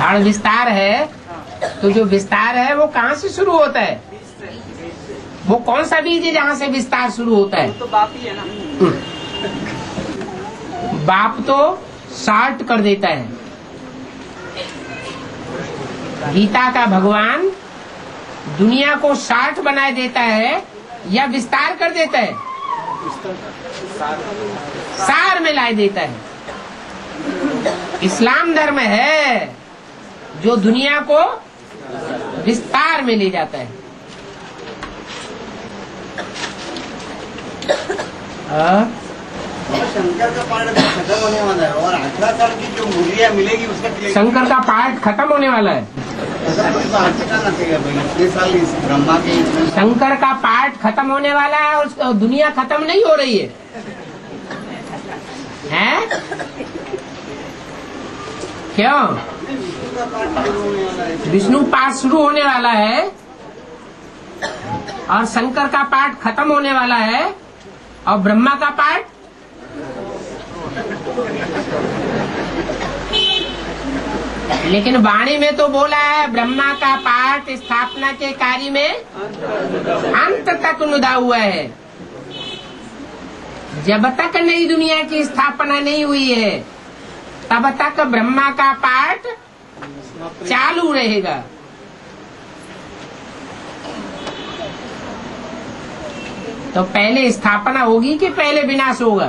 जड़ विस्तार है, तो जो विस्तार है वो कहाँ से शुरू होता है? वो कौन सा बीज है जहाँ से विस्तार शुरू होता है? तो बाप ही है ना। बाप तो शार्ट कर देता है। गीता का भगवान दुनिया को शार्ट बना देता है या विस्तार कर देता है? सार में ला देता है। इस्लाम धर्म है जो दुनिया को विस्तार में ले जाता है। शंकर का पाठ खत्म होने वाला है और 18 साल की जो मूल्य मिलेगी उसका शंकर का पाठ खत्म होने वाला है। ब्रह्मा के शंकर का पाठ खत्म होने वाला है और दुनिया खत्म नहीं हो रही है, हैं? क्यों? विष्णु पाठ शुरू होने वाला है और शंकर का पाठ खत्म होने वाला है और ब्रह्मा का पाठ लेकिन वाणी में तो बोला है ब्रह्मा का पाठ स्थापना के कार्य में अंत तक नुदा हुआ है। जब तक नई दुनिया की स्थापना नहीं हुई है तब तक ब्रह्मा का पाठ चालू रहेगा। तो पहले स्थापना होगी कि पहले विनाश होगा?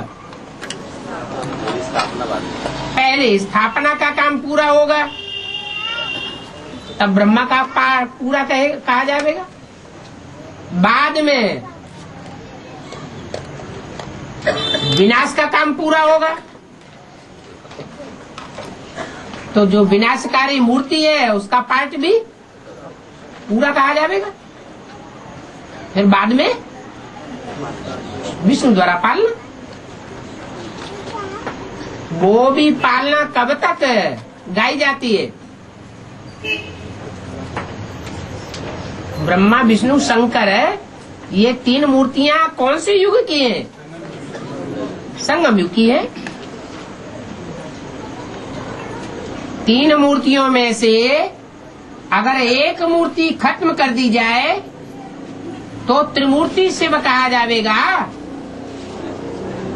पहले स्थापना का काम पूरा होगा तब ब्रह्मा का पाठ पूरा कहा जाएगा। बाद में विनाश का काम पूरा होगा तो जो विनाशकारी मूर्ति है उसका पाठ भी पूरा कहा जाएगा। फिर बाद में विष्णु द्वारा पालना, वो भी पालना कब तक गाई जाती है? ब्रह्मा विष्णु शंकर है, ये तीन मूर्तियां कौन से युग की हैं? संगम युग की है। तीन मूर्तियों में से अगर एक मूर्ति खत्म कर दी जाए तो त्रिमूर्ति शिव कहा जाएगा,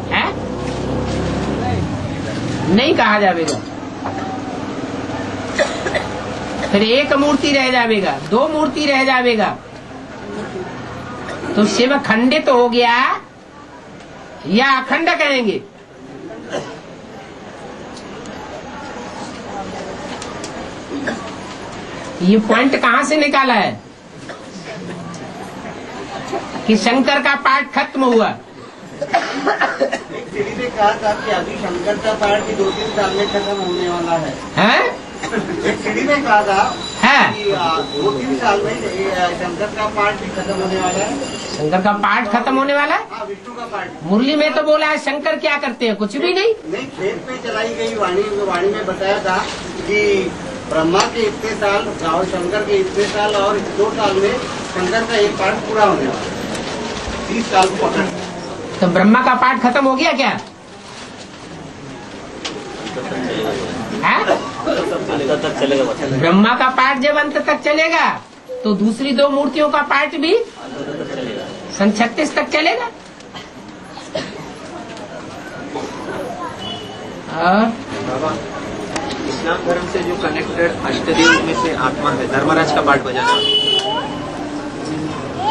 है? नहीं कहा जाएगा। फिर एक मूर्ति रह जाएगा, दो मूर्ति रह जाएगा, तो शिव खंडित हो गया या अखंड कहेंगे? ये पॉइंट कहाँ से निकाला है कि शंकर का पाठ खत्म हुआ? एक सीढ़ी ने कहा था कि अभी शंकर का पाठ भी 2-3 साल में खत्म होने वाला है। हैं? एक सीढ़ी ने कहा था है? कि 2-3 साल में शंकर का पाठ भी खत्म होने वाला है। शंकर का पाठ खत्म होने वाला है? हाँ, विष्णु का पाठ। मुरली में तो बोला है शंकर क्या करते हैं? कुछ भी नहीं। नहीं, खेत में चलाई गई वाणी में बताया था कि ब्रह्मा के इतने साल और शंकर के इतने साल और 2 साल में शंकर का एक पाठ पूरा होने वाला है। 30 साल को पकड़। तो ब्रह्मा का पाठ खत्म हो गया क्या? है? ब्रह्मा का पाठ जब अंत तक चलेगा तो दूसरी 2 मूर्तियों का पाठ भी सन 36 तक चलेगा। इस्लाम धर्म से जो कनेक्टेड अष्टदेव में से आत्मा है धर्मराज का पाठ बजाना,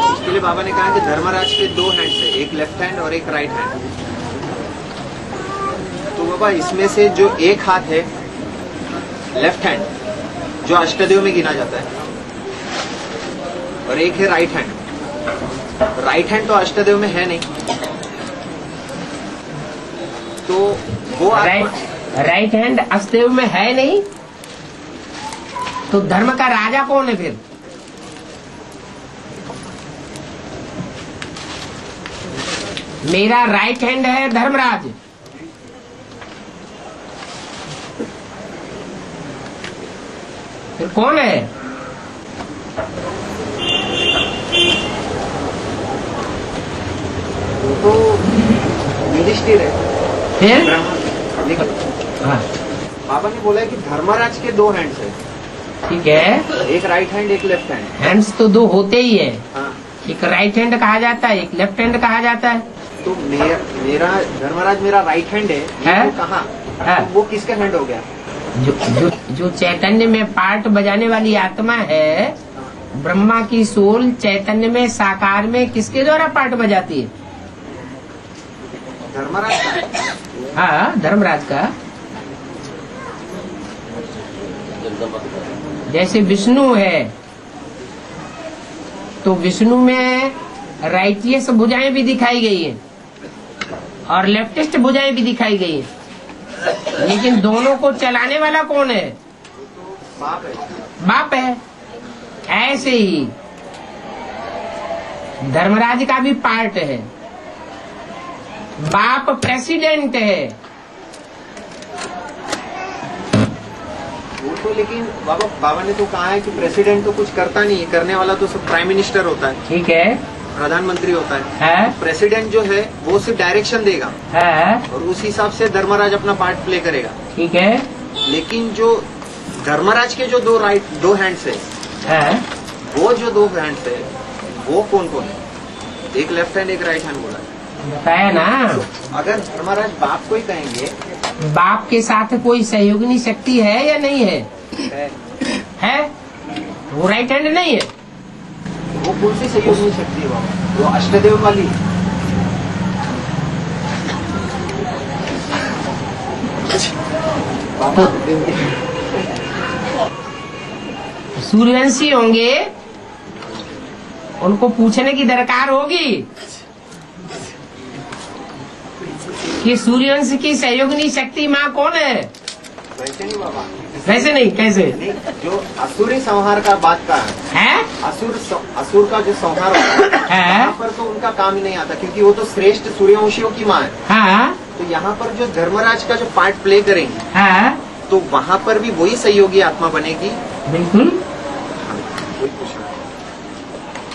उसके लिए बाबा ने कहा कि धर्मराज के 2 हैंड्स है, एक लेफ्ट हैंड और एक राइट हैंड। तो बाबा इसमें से जो एक हाथ है लेफ्ट हैंड जो अष्टदेव में गिना जाता है और एक है राइट हैंड। राइट हैंड तो अष्टदेव में है नहीं, तो वो राइट हैंड अष्टदेव में है नहीं, तो धर्म का राजा कौन है फिर? मेरा राइट हैंड है धर्मराज, फिर कौन है? तो युधिष्ठिर है। फिर हाँ। बाबा ने बोला है कि धर्मराज के 2 हैंड्स है, ठीक है। एक राइट हैंड एक लेफ्ट हैंड। हैंड्स तो दो होते ही है, हाँ, एक राइट हैंड कहा जाता है, एक लेफ्ट हैंड कहा जाता है। तो मेरा धर्मराज मेरा राइट हैंड है, वो कहाँ? है? वो किसका हैंड हो गया? जो चैतन्य में पार्ट बजाने वाली आत्मा है, ब्रह्मा की सोल चैतन्य में साकार में किसके द्वारा पार्ट बजाती है? धर्मराज का। हाँ, धर्मराज का। जैसे विष्णु है तो विष्णु में राइटियस भुजाएं भी दिखाई गई है और लेफ्टिस्ट भुजाएं भी दिखाई गई है, लेकिन दोनों को चलाने वाला कौन है? बाप है। बाप है। ऐसे ही धर्मराज का भी पार्ट है, बाप प्रेसिडेंट है। वो तो लेकिन बाबा ने तो कहा है कि प्रेसिडेंट तो कुछ करता नहीं है, करने वाला तो सब प्राइम मिनिस्टर होता है, ठीक है, प्रधानमंत्री होता है। प्रेसिडेंट जो है वो सिर्फ डायरेक्शन देगा और उस हिसाब से धर्मराज अपना पार्ट प्ले करेगा, ठीक है। लेकिन जो धर्मराज के जो दो हैंड्स है, वो जो दो हैंड्स है वो कौन कौन है? एक लेफ्ट हैंड एक राइट हैंड बोला बताया ना। अगर धर्मराज बाप को ही कहेंगे, बाप के साथ कोई सहयोगिनी शक्ति है या नहीं है? है। वो राइट हैंड नहीं है। वो कौन सी सहयोगिनी शक्ति है बाबा? वो अष्टदेव वाली। सूर्यवंशी होंगे, उनको पूछने की दरकार होगी कि सूर्यवंश की सहयोगिनी शक्ति माँ कौन है? वैसे नहीं बाबा, वैसे नहीं, कैसे? नहीं, जो असुरी संहार का बात का है, असुर का जो संहार होता है यहाँ पर तो उनका काम ही नहीं आता, क्योंकि वो तो श्रेष्ठ सूर्यवंशियों की माँ है। हाँ, तो यहाँ पर जो धर्मराज का जो पार्ट प्ले करेंगे, हाँ, तो वहाँ पर भी वही सहयोगी आत्मा बनेगी। बिल्कुल। कोई क्वेश्चन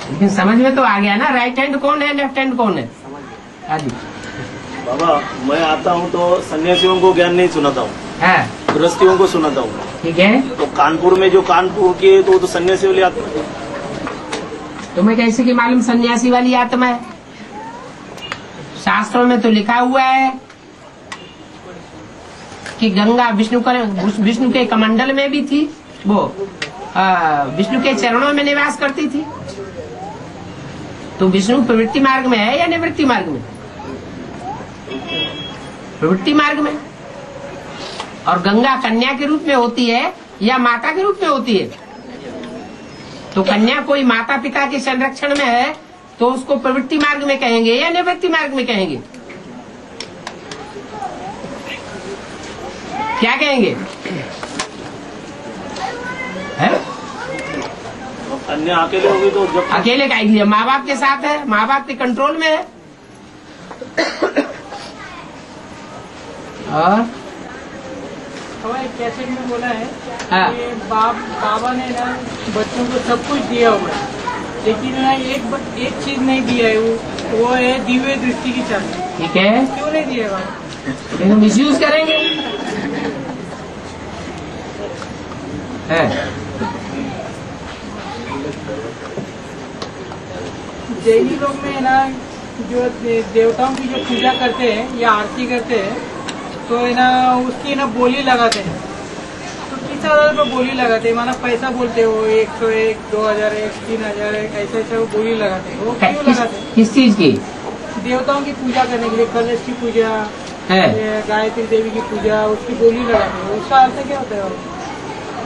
लेकिन समझ में तो आ गया ना, राइट हैंड कौन है, लेफ्ट हैंड कौन है? आदि बाबा, मैं आता हूँ तो सन्यासियों को ज्ञान नहीं सुनाता हूँ, गृहस्थियों को सुनाता हूँ। ठीक है। तो कानपुर में जो कानपुर के तो सन्यासी वाली आत्मा है। तुम्हें कैसे की मालूम सन्यासी वाली आत्मा है? शास्त्रों में तो लिखा हुआ है कि गंगा विष्णु के कमंडल में भी थी, वो विष्णु के चरणों में निवास करती थी। तो विष्णु प्रवृत्ति मार्ग में है या निवृत्ति मार्ग में? प्रवृत्ति मार्ग में। और गंगा कन्या के रूप में होती है या माता के रूप में होती है? तो कन्या कोई माता पिता के संरक्षण में है तो उसको प्रवृत्ति मार्ग में कहेंगे या निवृत्ति मार्ग में कहेंगे? क्या कहेंगे? है? कन्या अकेले होगी तो जब अकेले का लिए माँ बाप के साथ है, माँ बाप के कंट्रोल में है। और हमारे कैसेट में बोला है हाँ। कि बाबा ने ना बच्चों को सब कुछ दिया हुआ है, लेकिन ना एक चीज नहीं दिया है, वो है दिव्य दृष्टि की चाबी। ठीक है, क्यों नहीं दिया है बाबा? लेकिन मिसयूज करेंगे। है। जैनी लोग में ना जो देवताओं की जो पूजा करते हैं या आरती करते हैं तो है ना उसकी ना बोली लगाते हैं। तो किस आधार पर बोली लगाते हैं? माना पैसा बोलते हो 101, 2001, 3001 ऐसे वो बोली लगाते हैं। वो क्यों लगाते हैं? किस चीज की? देवताओं की पूजा करने के लिए, कलश की पूजा है, गायत्री देवी की पूजा, उसकी बोली लगाते हैं। उसका अर्थ क्या होता है?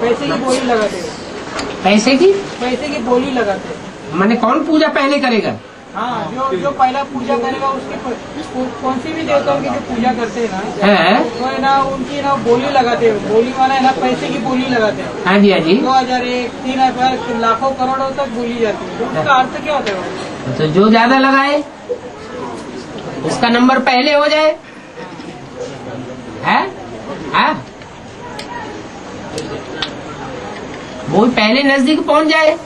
पैसे की बोली लगाते हैं। पैसे की? पैसे की बोली लगाते हैं। माने कौन पूजा पहले करेगा? हाँ, जो पहला पूजा करेगा उसकी कौन सी भी देवताओं की जो पूजा करते हैं ना, है? तो है ना उनकी ना बोली लगाते हैं। बोली माना है ना पैसे की बोली लगाते हैं। हाँ जी, हाँ जी। 2001, 3000, लाखों करोड़ों तक बोली जाती है। तो उसका अर्थ क्या होता है? तो जो ज्यादा लगाए उसका नंबर पहले हो जाए। है? वो पहले नजदीक पहुंच जाए।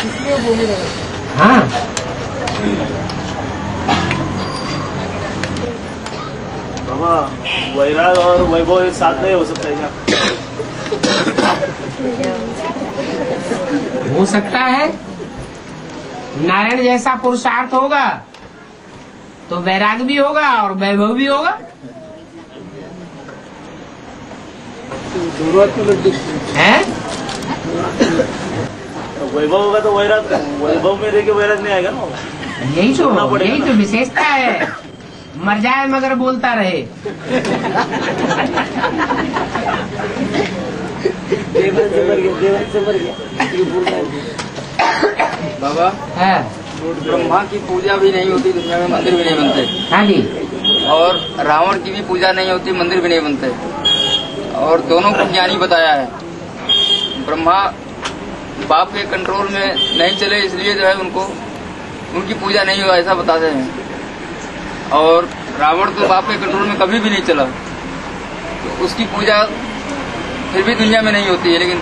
इसलिए बोली लगाते हैं। हाँ। बाबा वैराग और वैभव एक साथ नहीं हो सकता है क्या? हो सकता है। नारायण जैसा पुरुषार्थ होगा तो वैराग भी होगा और वैभव भी होगा। है वैभव होगा तो वैराग, वैभव में रह के वैराग नहीं आएगा ना। यही तो विशेषता है। मर जाए मगर बोलता रहे। बाबा है ब्रह्मा की पूजा भी नहीं होती दुनिया में, मंदिर भी नहीं बनते। हाँ जी। और रावण की भी पूजा नहीं होती, मंदिर भी नहीं बनते। और दोनों को ज्ञानी बताया है। ब्रह्मा बाप के कंट्रोल में नहीं चले, इसलिए जो है उनकी पूजा नहीं हुआ, ऐसा बताते हैं। और रावण तो बाप के कंट्रोल में कभी भी नहीं चला, तो उसकी पूजा फिर भी दुनिया में नहीं होती है। लेकिन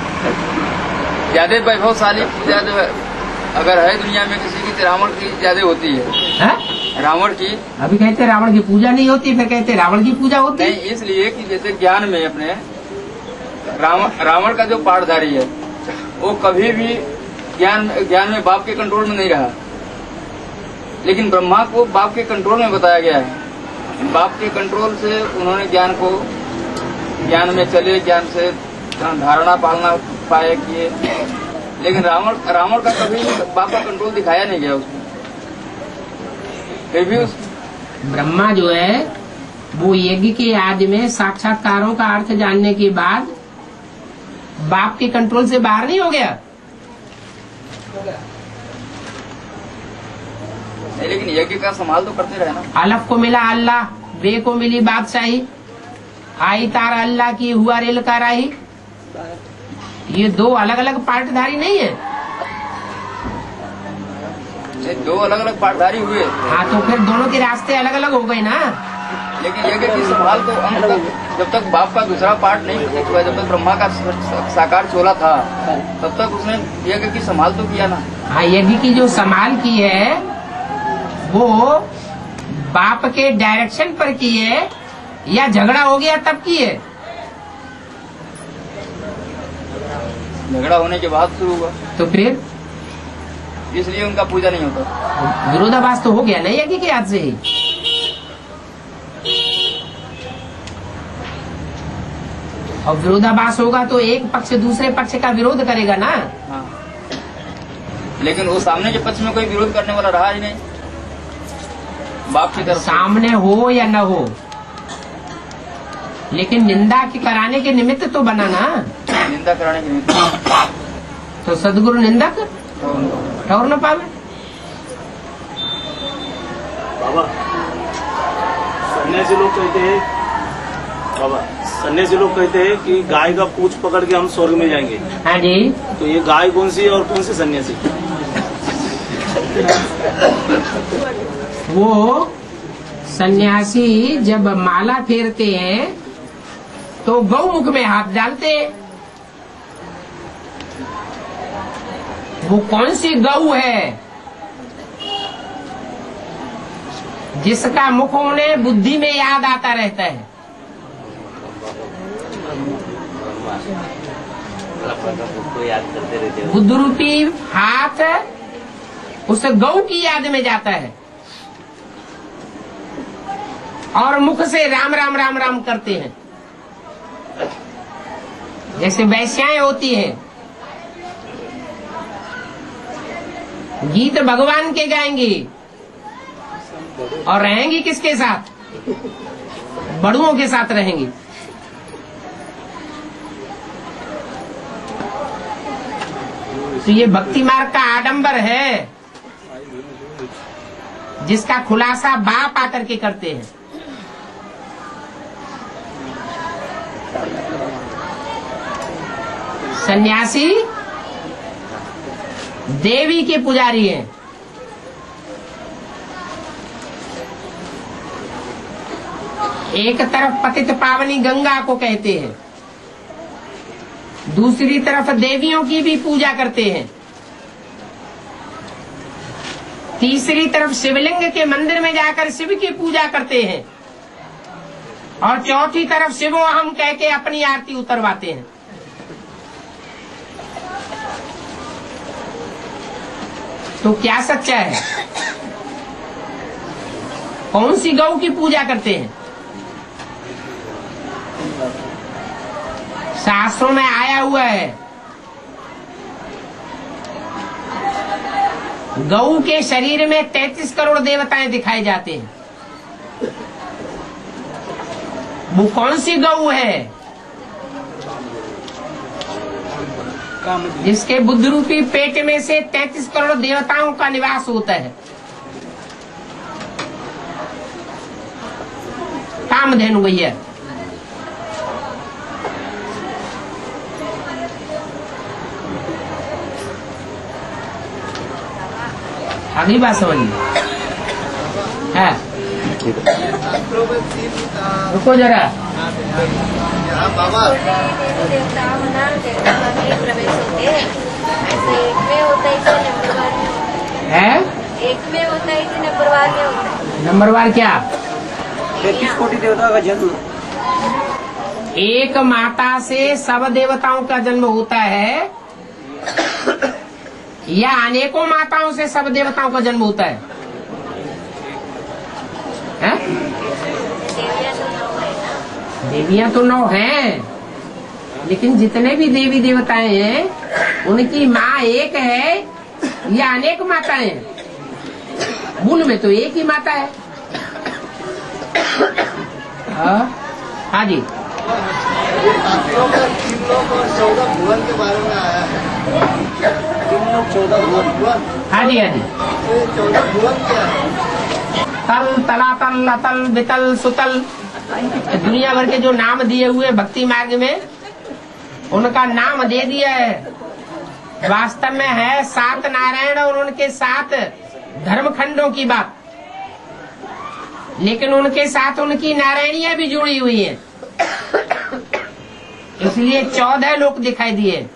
ज्यादा वैभवशाली पूजा जो है अगर है दुनिया में किसी की, तो रावण की ज्यादा होती है। रावण की अभी कहते रावण की पूजा नहीं होती, फिर कहते रावण की पूजा होती नहीं, इसलिए कि जैसे ज्ञान में अपने रावण का जो पाठधारी है वो कभी भी ज्ञान में बाप के कंट्रोल में नहीं रहा। लेकिन ब्रह्मा को बाप के कंट्रोल में बताया गया है। बाप के कंट्रोल से उन्होंने ज्ञान में चले, ज्ञान से धारणा पालना पाए किए। लेकिन रावण का कभी बाप का कंट्रोल दिखाया नहीं गया उसमें। फिर भी ब्रह्मा जो है वो यज्ञ के आदि में साक्षात्कारों का अर्थ जानने के बाद बाप के कंट्रोल से बाहर नहीं हो गया। नहीं, लेकिन यज्ञ का संभाल तो करते रहे ना। अलफ को मिला अल्लाह, बे को मिली बादशाही, आई तार अल्लाह की हुआ रेल का राही। ये दो अलग अलग पाठधारी नहीं है। दो अलग अलग पाठधारी हुए। हाँ, तो फिर दोनों के रास्ते अलग अलग हो गए ना। लेकिन यज्ञ की संभाल तो अंत तक, जब तक बाप का दूसरा पार्ट नहीं प्रकट हुआ, जब तक ब्रह्मा का साकार चोला था, तब तक उसने यज्ञ की संभाल तो किया ना। हाँ, यज्ञ की जो संभाल की है वो बाप के डायरेक्शन पर की है या झगड़ा हो गया तब की है? झगड़ा होने के बाद शुरू हुआ, तो फिर इसलिए उनका पूजा नहीं होता। विरोधाभास तो हो गया ना यज्ञ के हाथ से ही। और विरोधाभास होगा तो एक पक्ष दूसरे पक्ष का विरोध करेगा ना। हाँ, लेकिन वो सामने के पक्ष में कोई विरोध करने वाला रहा ही नहीं बाप की तरफ। सामने हो या न हो, लेकिन निंदा के कराने के निमित्त तो बना ना। निंदा कराने के निमित्त तो सदगुरु निंदक ठौर न पावे। बाबा सन्यासी लोग कहते हैं कि गाय का पूंछ पकड़ के हम स्वर्ग में जाएंगे। हाँ जी। तो ये गाय कौन सी और कौन सी सन्यासी? वो सन्यासी जब माला फेरते हैं तो गौमुख में हाथ डालते हैं। वो कौन सी गौ है जिसका मुख उन्हें बुद्धि में याद आता रहता है? बुद्ध रूपी हाथ उस गौ की याद में जाता है और मुख से राम राम राम राम करते हैं। जैसे वैश्याएं होती हैं, गीत भगवान के गाएंगी और रहेंगी किसके साथ? बड़ुओं के साथ रहेंगी। तो ये भक्ति मार्ग का आडंबर है जिसका खुलासा बाप आकर के करते हैं। सन्यासी देवी के पुजारी हैं। एक तरफ पतित पावनी गंगा को कहते हैं, दूसरी तरफ देवियों की भी पूजा करते हैं, तीसरी तरफ शिवलिंग के मंदिर में जाकर शिव की पूजा करते हैं। और चौथी तरफ शिवो हम कह के अपनी आरती उतरवाते हैं। तो क्या सच्चा है? कौन सी गौ की पूजा करते हैं? शास्त्रों में आया हुआ है गौ के शरीर में 33 करोड़ देवताएं दिखाए जाते हैं। वो कौन सी गौ है जिसके बुद्ध रूपी पेट में से 33 करोड़ देवताओं का निवास होता है? कामधेनु भैया। अगली बात समझिए। है रुको जरा। बाबा देवता मना देवता में प्रवेश होते हैं, ऐसे एक में होता है कि नंबरवार में होता है? एक में होता है कि नंबरवार में होता है? नंबरवार क्या? 33 कोटि देवता का जन्म। एक माता से सब देवताओं का जन्म होता है या अनेकों माताओं से सब देवताओं का जन्म होता है? देवियां तो 9 हैं, लेकिन जितने भी देवी देवताएं हैं उनकी माँ एक है या अनेक माताएं हैं? मूल में तो एक ही माता है। हाँ जी। 3 लोग और 14 भुवन के बारे में आया है। 3 लोग 14 भुवन। हाँ जी, हाँ जी। 14 भुवन क्या है? तल, तलातल, अतल, वितल, सुतल, दुनिया भर के जो नाम दिए हुए भक्ति मार्ग में उनका नाम दे दिया है। वास्तव में है 7 नारायण और उनके 7 धर्मखंडों की बात, लेकिन उनके साथ उनकी नारायणियां भी जुड़ी हुई हैं, इसलिए 14 लोक दिखाई दिए।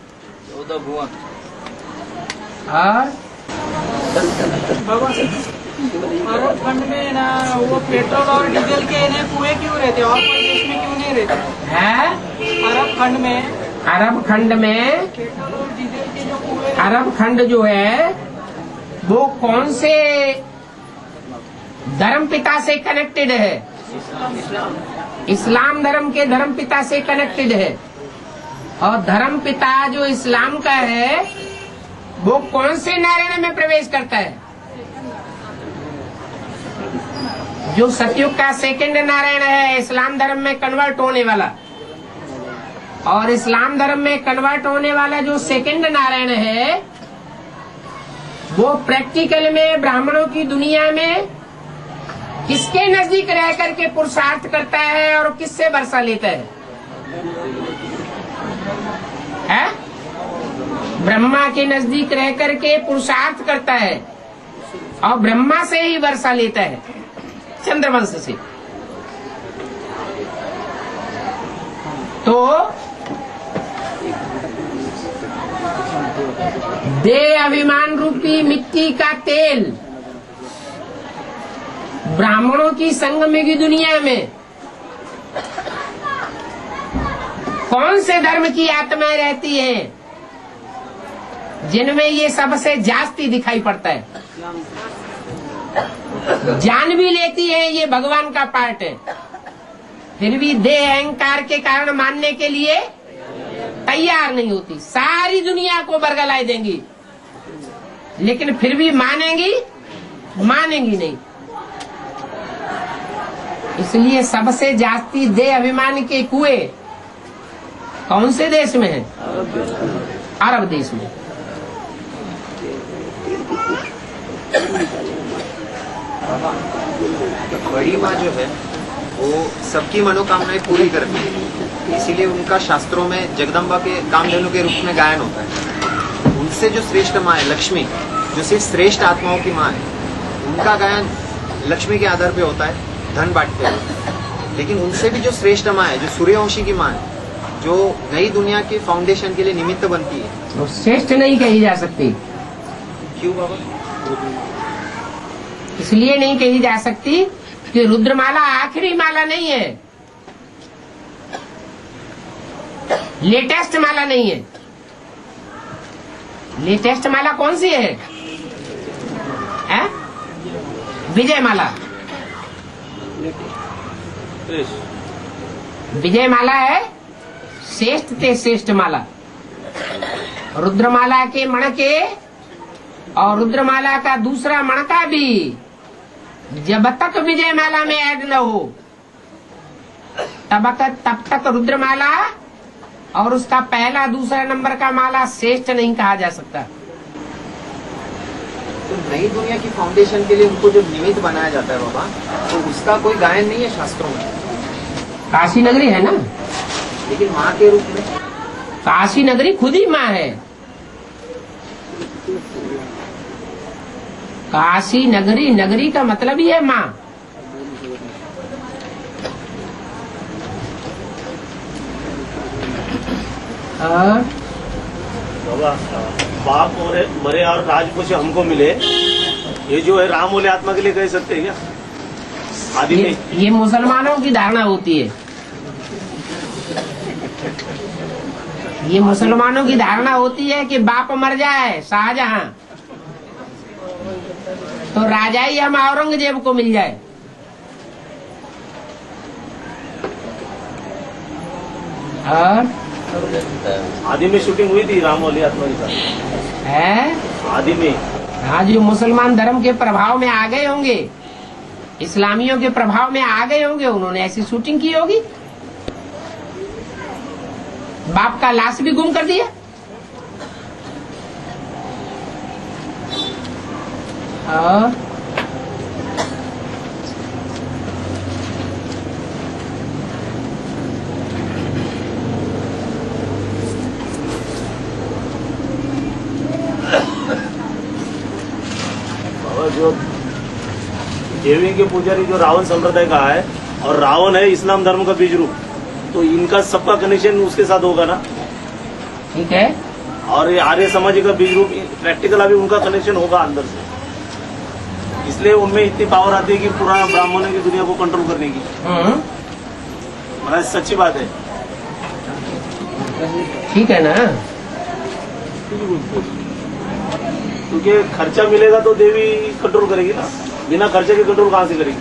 14 भुवन। और अरब खंड में ना वो पेट्रोल और डीजल के कुएं क्यों रहते और कोई देश में क्यों नहीं रहते? है अरब खंड में पेट्रोल और डीजल के जो कुएं, अरब खंड जो है वो कौन से धर्म पिता से कनेक्टेड है? इस्लाम धर्म के धर्म पिता से कनेक्टेड है। और धर्म पिता जो इस्लाम का है वो कौन से नारायण में प्रवेश करता है? जो सतयुग का सेकंड नारायण है इस्लाम धर्म में कन्वर्ट होने वाला। और इस्लाम धर्म में कन्वर्ट होने वाला जो सेकंड नारायण है वो प्रैक्टिकल में ब्राह्मणों की दुनिया में किसके नजदीक रह करके पुरुषार्थ करता है और किससे वर्षा लेता है? ब्रह्मा के नजदीक रह करके पुरुषार्थ करता है और ब्रह्मा से ही वर्षा लेता है, चंद्रवंश से। तो दे अभिमान रूपी मिट्टी का तेल ब्राह्मणों की संगम की दुनिया में कौन से धर्म की आत्माएं रहती हैं जिनमें ये सबसे जास्ती दिखाई पड़ता है? जान भी लेती है ये भगवान का पार्ट है, फिर भी देह अहंकार के कारण मानने के लिए तैयार नहीं होती। सारी दुनिया को बरगलाए देंगी लेकिन फिर भी मानेंगी नहीं। इसलिए सबसे जास्ती देह अभिमान के कुएं कौन से देश में है? अरब देश में। बड़ी माँ जो है वो सबकी मनोकामनाएं पूरी करती है, इसीलिए उनका शास्त्रों में जगदम्बा के कामधेनु के रूप में गायन होता है। उनसे जो श्रेष्ठ माँ है लक्ष्मी, जो सिर्फ श्रेष्ठ आत्माओं की माँ है, उनका गायन लक्ष्मी के आधार पे होता है, धन बांटते हैं। लेकिन उनसे भी जो श्रेष्ठ माँ है, जो सूर्यवंशी की माँ है, जो नई दुनिया के फाउंडेशन के लिए निमित्त बनती है, वो श्रेष्ठ नहीं कही जा सकती। क्यों बाबा? इसलिए नहीं कही जा सकती कि रुद्रमाला आखिरी माला नहीं है, लेटेस्ट माला नहीं है। लेटेस्ट माला कौन सी है? विजय माला। विजय माला है श्रेष्ठ ते श्रेष्ठ माला। रुद्रमाला के मणके और रुद्रमाला का दूसरा मणका भी जब तक विजय माला में ऐड न हो तब तक रुद्रमाला और उसका पहला दूसरा नंबर का माला श्रेष्ठ नहीं कहा जा सकता। तो नई दुनिया की फाउंडेशन के लिए उनको जो निमित्त बनाया जाता है बाबा, तो उसका कोई गायन नहीं है शास्त्रों में। काशी नगरी है ना, लेकिन माँ के रूप में काशी नगरी खुद ही माँ है। काशी नगरी, नगरी का मतलब ही है माँ। बाबा बाप और मरे और राजपूत हमको मिले, ये जो है राम बोले आत्मा के लिए कह सकते हैं क्या? आदि में ये मुसलमानों की धारणा होती है। ये मुसलमानों की धारणा होती है कि बाप मर जाए शाहजहां तो राजाई हम औरंगजेब को मिल जाए। और आदि में शूटिंग हुई थी राम वाली आत्मा के साथ है आदि में। हाँ, जो मुसलमान धर्म के प्रभाव में आ गए होंगे, इस्लामियों के प्रभाव में आ गए होंगे, उन्होंने ऐसी शूटिंग की होगी। बाप का लाश भी गुम कर दिया। और जो देवी के पुजारी जो रावण संप्रदाय का है और रावण है इस्लाम धर्म का बीज रूप, तो इनका सबका कनेक्शन उसके साथ होगा ना? ठीक है। और ये आर्य समाज का बीज रूप प्रैक्टिकल अभी उनका कनेक्शन होगा अंदर से, इसलिए उनमें इतनी पावर आती है कि पूरा ब्राह्मणों की दुनिया को कंट्रोल करने की। महाराज सच्ची बात है। ठीक है ना, क्योंकि खर्चा मिलेगा तो देवी कंट्रोल करेगी ना, बिना खर्चे के कंट्रोल कहाँ से करेगी?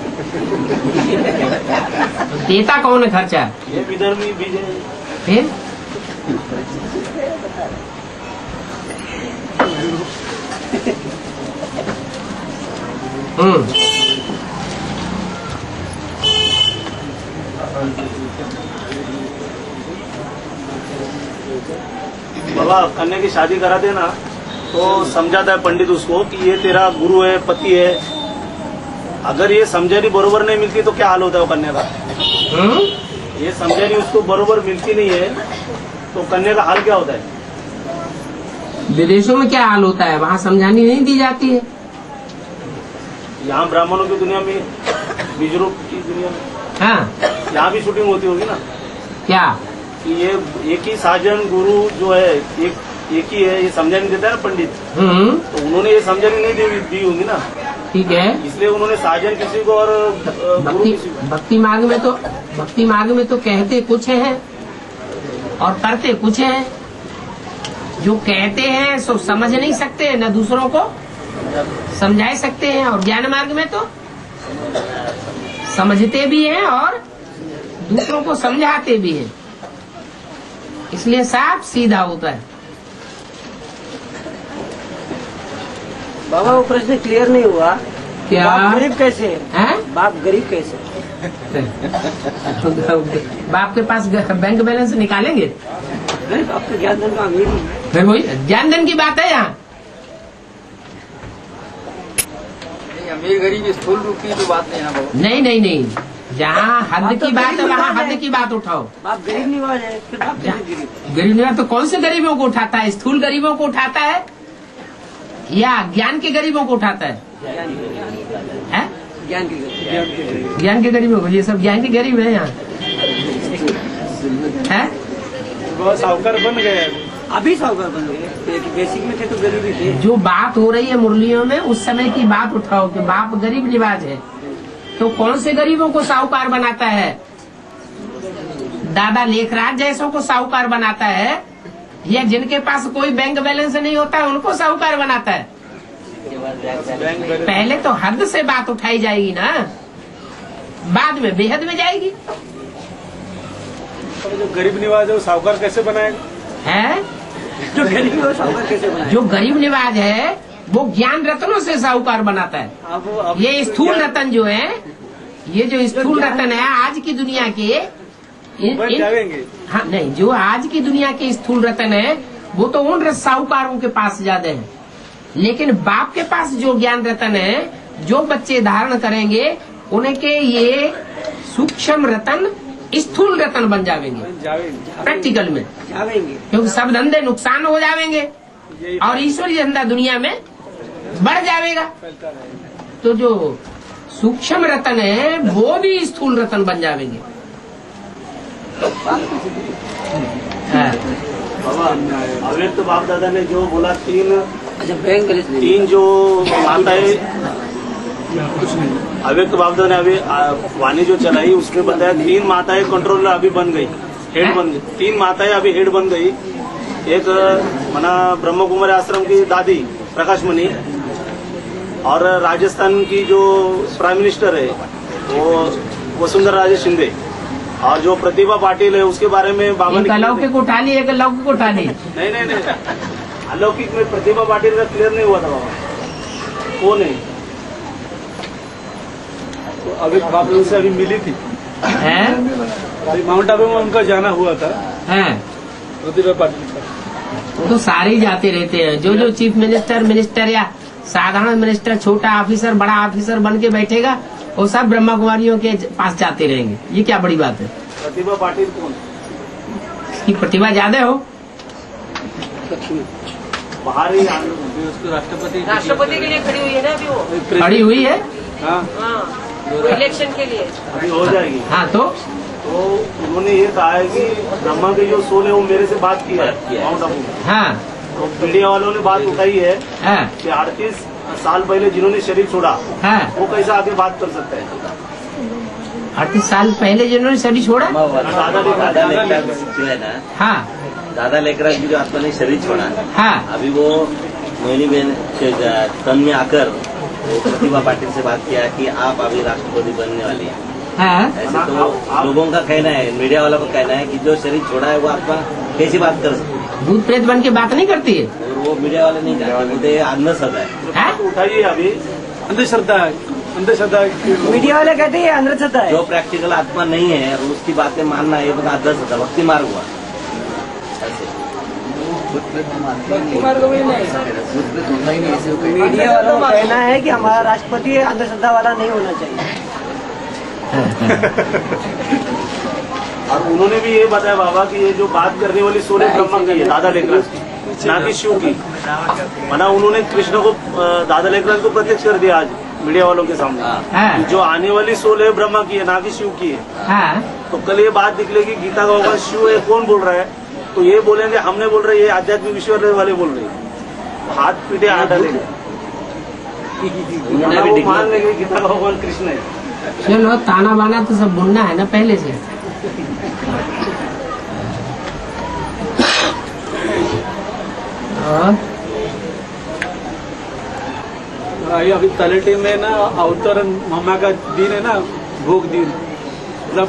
देता कौन है खर्चा? ये विधर्मी बीज है। फिर बाबा कन्या की शादी कराते ना तो समझाता है पंडित उसको कि ये तेरा गुरु है, पति है। अगर ये समझानी बरोबर नहीं मिलती तो क्या हाल होता है वो कन्या का? ये समझानी उसको बरोबर मिलती नहीं है तो कन्या का हाल क्या होता है? विदेशों में क्या हाल होता है? वहाँ समझानी नहीं दी जाती है। यहाँ ब्राह्मणों की दुनिया में, बीजरूप की दुनिया में, हाँ, यहाँ भी शूटिंग होती होगी ना? क्या कि ये एक ही साजन गुरु जो है एक ही है, ये समझानी देता है ना पंडित, तो उन्होंने ये समझानी नहीं दी होंगी ना? ठीक है। इसलिए उन्होंने साजन किसी को और गुरु किसी को। भक्ति मार्ग में तो कहते कुछ है और करते कुछ है। जो कहते हैं सो समझ नहीं सकते, न दूसरों को समझा सकते हैं, और ज्ञान मार्ग में तो समझते भी हैं और दूसरों को समझाते भी हैं, इसलिए साफ सीधा होता है। बाबा वो प्रश्न क्लियर नहीं हुआ। क्या? बाप गरीब कैसे है? बाप गरीब कैसे? बाप के पास बैंक बैलेंस निकालेंगे? बाप तो ज्ञान धन का अमीर ही। फिर वही ज्ञान धन की बात है यहाँ। अमीर गरीब स्थूल रूप की तो बात नहीं है ना बाबा। नहीं, जहाँ हद की बात है वहाँ हद की बात उठाओ। बाप गरीब निवाज है, फिर बाप गरीब निवाज तो कौन से गरीबों को उठाता है? स्थूल गरीबों को उठाता है या ज्ञान के गरीबों को उठाता है? ज्ञान के गरीबों को। ये सब ज्ञान के गरीब है यहाँ। वो साहूकार बन गए, अभी साहूकार बन गए, बेसिक में थे तो गरीबी थे। जो बात हो रही है मुरलियों में उस समय की बात उठाओ कि बाप गरीब निवाज है, तो कौन से गरीबों को साहूकार बनाता है? दादा लेखराज जैसों को साहूकार बनाता है, या जिनके पास कोई बैंक बैलेंस नहीं होता है उनको साहूकार बनाता है? पहले तो हद से बात उठाई जाएगी ना, बाद में बेहद में जाएगी। जो गरीब निवाज है वो साहूकार कैसे बनाएगा? है जो गरीब है वो साहूकार कैसे बनाए? जो गरीब निवाज है वो ज्ञान रत्नों से साहूकार बनाता है। अब ये स्थूल रतन जो है, ये जो स्थूल रतन है आज की दुनिया के बन जाएंगे। हाँ नहीं, जो आज की दुनिया के स्थूल रतन है वो तो उन साहूकारों के पास ज्यादा है, लेकिन बाप के पास जो ज्ञान रतन है, जो बच्चे धारण करेंगे उनके ये सूक्ष्म रतन स्थूल रतन बन जाएंगे प्रैक्टिकल में, जावेंगे। क्योंकि सब धंधे नुकसान हो जाएंगे और ईश्वरीय धंधा दुनिया में बढ़ जाएगा। तो जो सूक्ष्म रतन है वो भी स्थूल रतन बन जाएंगे। हाँ। बाबा अव्यक्त बाप दादा ने जो बोला अच्छा बैंक बैलेंस नहीं। तीन जो माताएं, अव्यक्त बाप दादा ने अभी वाणी जो चलाई उसमें बताया 3 माताएं कंट्रोलर अभी बन गई, हेड बन गई। 3 माताएं अभी हेड बन गई। एक मना ब्रह्म कुमारी आश्रम की दादी प्रकाशमणि, और राजस्थान की जो प्राइम मिनिस्टर है वो वसुंधरा राजे शिंदे, और जो प्रतिभा पाटिल है उसके बारे में बाबा एक अलौकिक उठा ली, एक अलौकिक उठा ली। नहीं अलौकिक में प्रतिभा पाटिल का क्लियर नहीं हुआ था बाबा, वो नहीं। तो अभी बाबा उनसे अभी मिली थी, है अभी माउंट आबू में उनका जाना हुआ था प्रतिभा पाटिल का। वो तो सारे ही जाते रहते हैं, जो चीफ मिनिस्टर या साधारण मिनिस्टर, छोटा ऑफिसर बड़ा ऑफिसर बन के बैठेगा वो सब ब्रह्मा कुमारियों के पास जाते रहेंगे। ये क्या बड़ी बात है? प्रतिभा पाटिल कौन? इसकी प्रतिभा ज्यादा हो, बाहर ही राष्ट्रपति के लिए खड़ी हुई है ना अभी वो, खड़ी हुई है। हाँ वो इलेक्शन के लिए। अभी हो जाएगी। हाँ तो उन्होंने ये कहा है कि ब्रह्मा के जो सोल है वो मेरे से बात किया है माउंट आबू में। हाँ तो मीडिया वालों ने बात उठाई है हाँ कि 38 साल पहले जिन्होंने शरीर छोड़ा हाँ वो कैसे आगे बात कर सकता है? 38 साल पहले जिन्होंने शरीर छोड़ा। दादा जो है ना, हाँ दादा लेकर की जो आत्मा ने शरीर छोड़ा, हाँ अभी वो मोहिनी बहन तन में आकर वो प्रतिभा पाटिल से बात किया कि आप अभी राष्ट्रपति बनने वाली हैं। हाँ ऐसे तो लोगों का कहना है, मीडिया वालों का कहना है कि जो शरीर छोड़ा है वो आत्मा कैसी बात कर सकती है? भूत प्रेत बन के बात नहीं करती है। और वो मीडिया वाले नहीं कहते, बोलते अंधश्रद्धा है। हाँ? उठाइए अभी अंधश्रद्धा मीडिया वाले कहते हैं अंधश्रद्धा है। जो प्रैक्टिकल आत्मा नहीं है और उसकी बातें मानना ये बता अंधश्रद्धा, भक्ति मार्ग हुआ ऐसे। मीडिया वालों का कहना है कि हमारा राष्ट्रपति अंधश्रद्धा वाला नहीं होना चाहिए। और उन्होंने भी ये बताया बाबा कि ये जो बात करने वाली सोने ब्रह्मा की है, दादा लेखराज की, ना कि शिव की। मना उन्होंने कृष्ण को, दादा लेखराज को प्रत्यक्ष कर दिया आज मीडिया वालों के सामने। हाँ। जो आने वाली सोल है ब्रह्मा की है, ना कि शिव की है। हाँ तो कल ये बात निकलेगी गीता का भगवान शिव है, कौन बोल रहा है? तो ये बोलेंगे हमने बोल रहे, ये आध्यात्मिक विश्व वाले बोल रहे, हाथ पीटे हाथ डालेंगे, वो मान लेंगे गीता का भगवान कृष्ण है। चलो ताना बाना तो सब बुनना है ना पहले से। और अभी तलेटी में ना अवतरण मम्मा का दिन है ना, भोग दिन, मतलब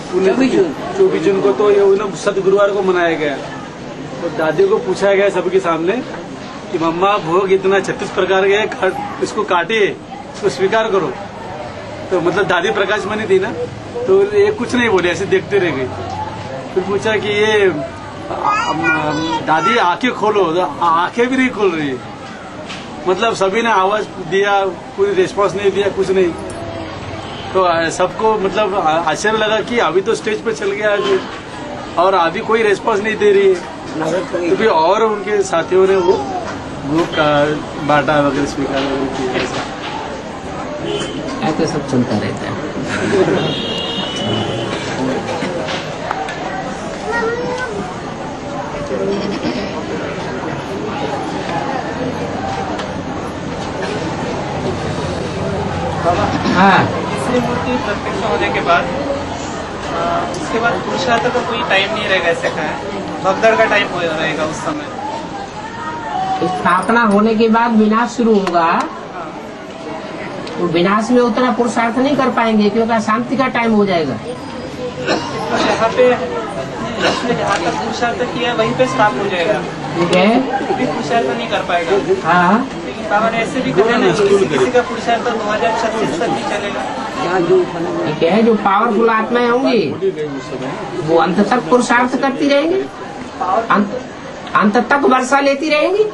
24 जून को तो ये ना सदगुरुवार को मनाया गया। तो दादी को पूछा गया सबके सामने कि मम्मा भोग इतना 36 प्रकार के है, इसको काटिए, इसको स्वीकार करो। तो मतलब दादी प्रकाशमणि थी ना, तो ये कुछ नहीं बोले, ऐसे देखते रह गई। फिर पूछा कि ये दादी आंखें खोलो, तो आंखें भी नहीं खोल रही है। मतलब सभी ने आवाज दिया, कोई रिस्पॉन्स नहीं दिया, कुछ नहीं। तो सबको मतलब आश्चर्य लगा कि अभी तो स्टेज पे चल गया है और अभी कोई रिस्पॉन्स नहीं दे रही है। तो भी और उनके साथियों ने वो ग्रुप का बांटा वगैरह, स्वीकार वगैरह किया। ऐसे सब चलता रहता है। तीसरी मूर्ति प्रत्यक्ष होने के बाद उसके बाद पुरुषार्थ का कोई टाइम नहीं रहेगा, ऐसे का है भगदड़ का टाइम रहेगा उस समय। स्थापना होने के बाद विनाश शुरू होगा, तो विनाश में उतना पुरुषार्थ नहीं कर पाएंगे क्योंकि शांति का टाइम हो जाएगा। तो जहाँ पे इसने जहाँ तक पुरुषार्थ किया वहीं पे स्टॉप हो जाएगा, ठीक है, भी पुरुषार्थ नहीं कर पाएगा। हाँ, लेकिन बाबा ने ऐसे भी कहा ना, किसी का पुरुषार्थ 2036 तक नहीं चलेगा। ठीक है। जो पावरफुल आत्माएं होंगी वो अंत तक पुरुषार्थ करती रहेंगी, अंत तक वर्षा लेती रहेंगी।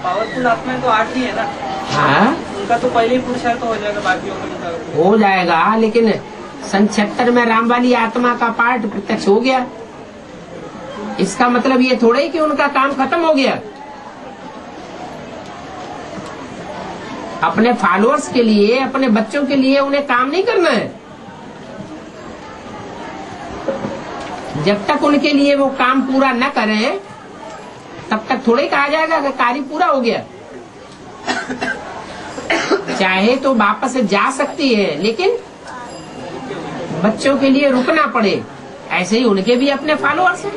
पावरफुल आत्माएं तो 8 ही है ना, हाँ, उनका तो पहले ही पुरुषार्थ हो जाएगा, बाकियों का हो जाएगा। लेकिन सन 76 में राम वाली आत्मा का पार्ट प्रत्यक्ष हो गया, इसका मतलब ये थोड़ा ही कि उनका काम खत्म हो गया। अपने फॉलोअर्स के लिए, अपने बच्चों के लिए उन्हें काम नहीं करना है। जब तक उनके लिए वो काम पूरा न करें तब तक थोड़े कहा जाएगा कि कार्य पूरा हो गया। चाहे तो वापस जा सकती है, लेकिन बच्चों के लिए रुकना पड़े। ऐसे ही उनके भी अपने फॉलोअर्स हैं,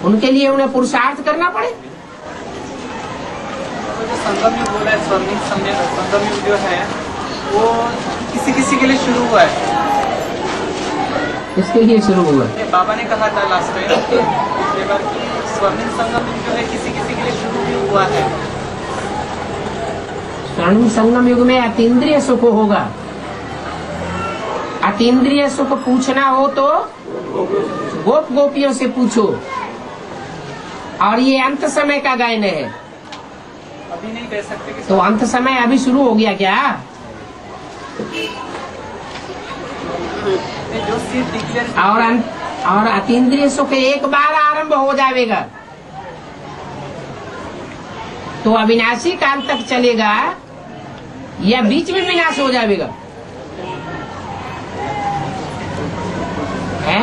उनके लिए उन्हें पुरुषार्थ करना पड़े। जो संगम युग बोला है, स्वर्णिम संगम युग जो है वो किसी किसी के लिए शुरू हुआ है। इसके लिए शुरू हुआ। ये बाबा ने कहा था लास्ट टाइम पिछले बार कि स्वर्णिम संगम युग जो है किसी किसी के लिए शुरू भी हुआ है। स्वर्णिम संगम युग में अतीन्द्रिय सुख होगा। अतीन्द्रिय सुख पूछना हो तो गोप गोपियों से पूछो। और ये अंत समय का गायन है, अभी नहीं कह सकते कि तो अंत समय अभी शुरू हो गया क्या? जो सीट डिक्लेयर और अतीन्द्रिय सुख एक बार आरंभ हो जाएगा तो अविनाशी काल तक चलेगा या बीच में विनाश हो जाएगा? है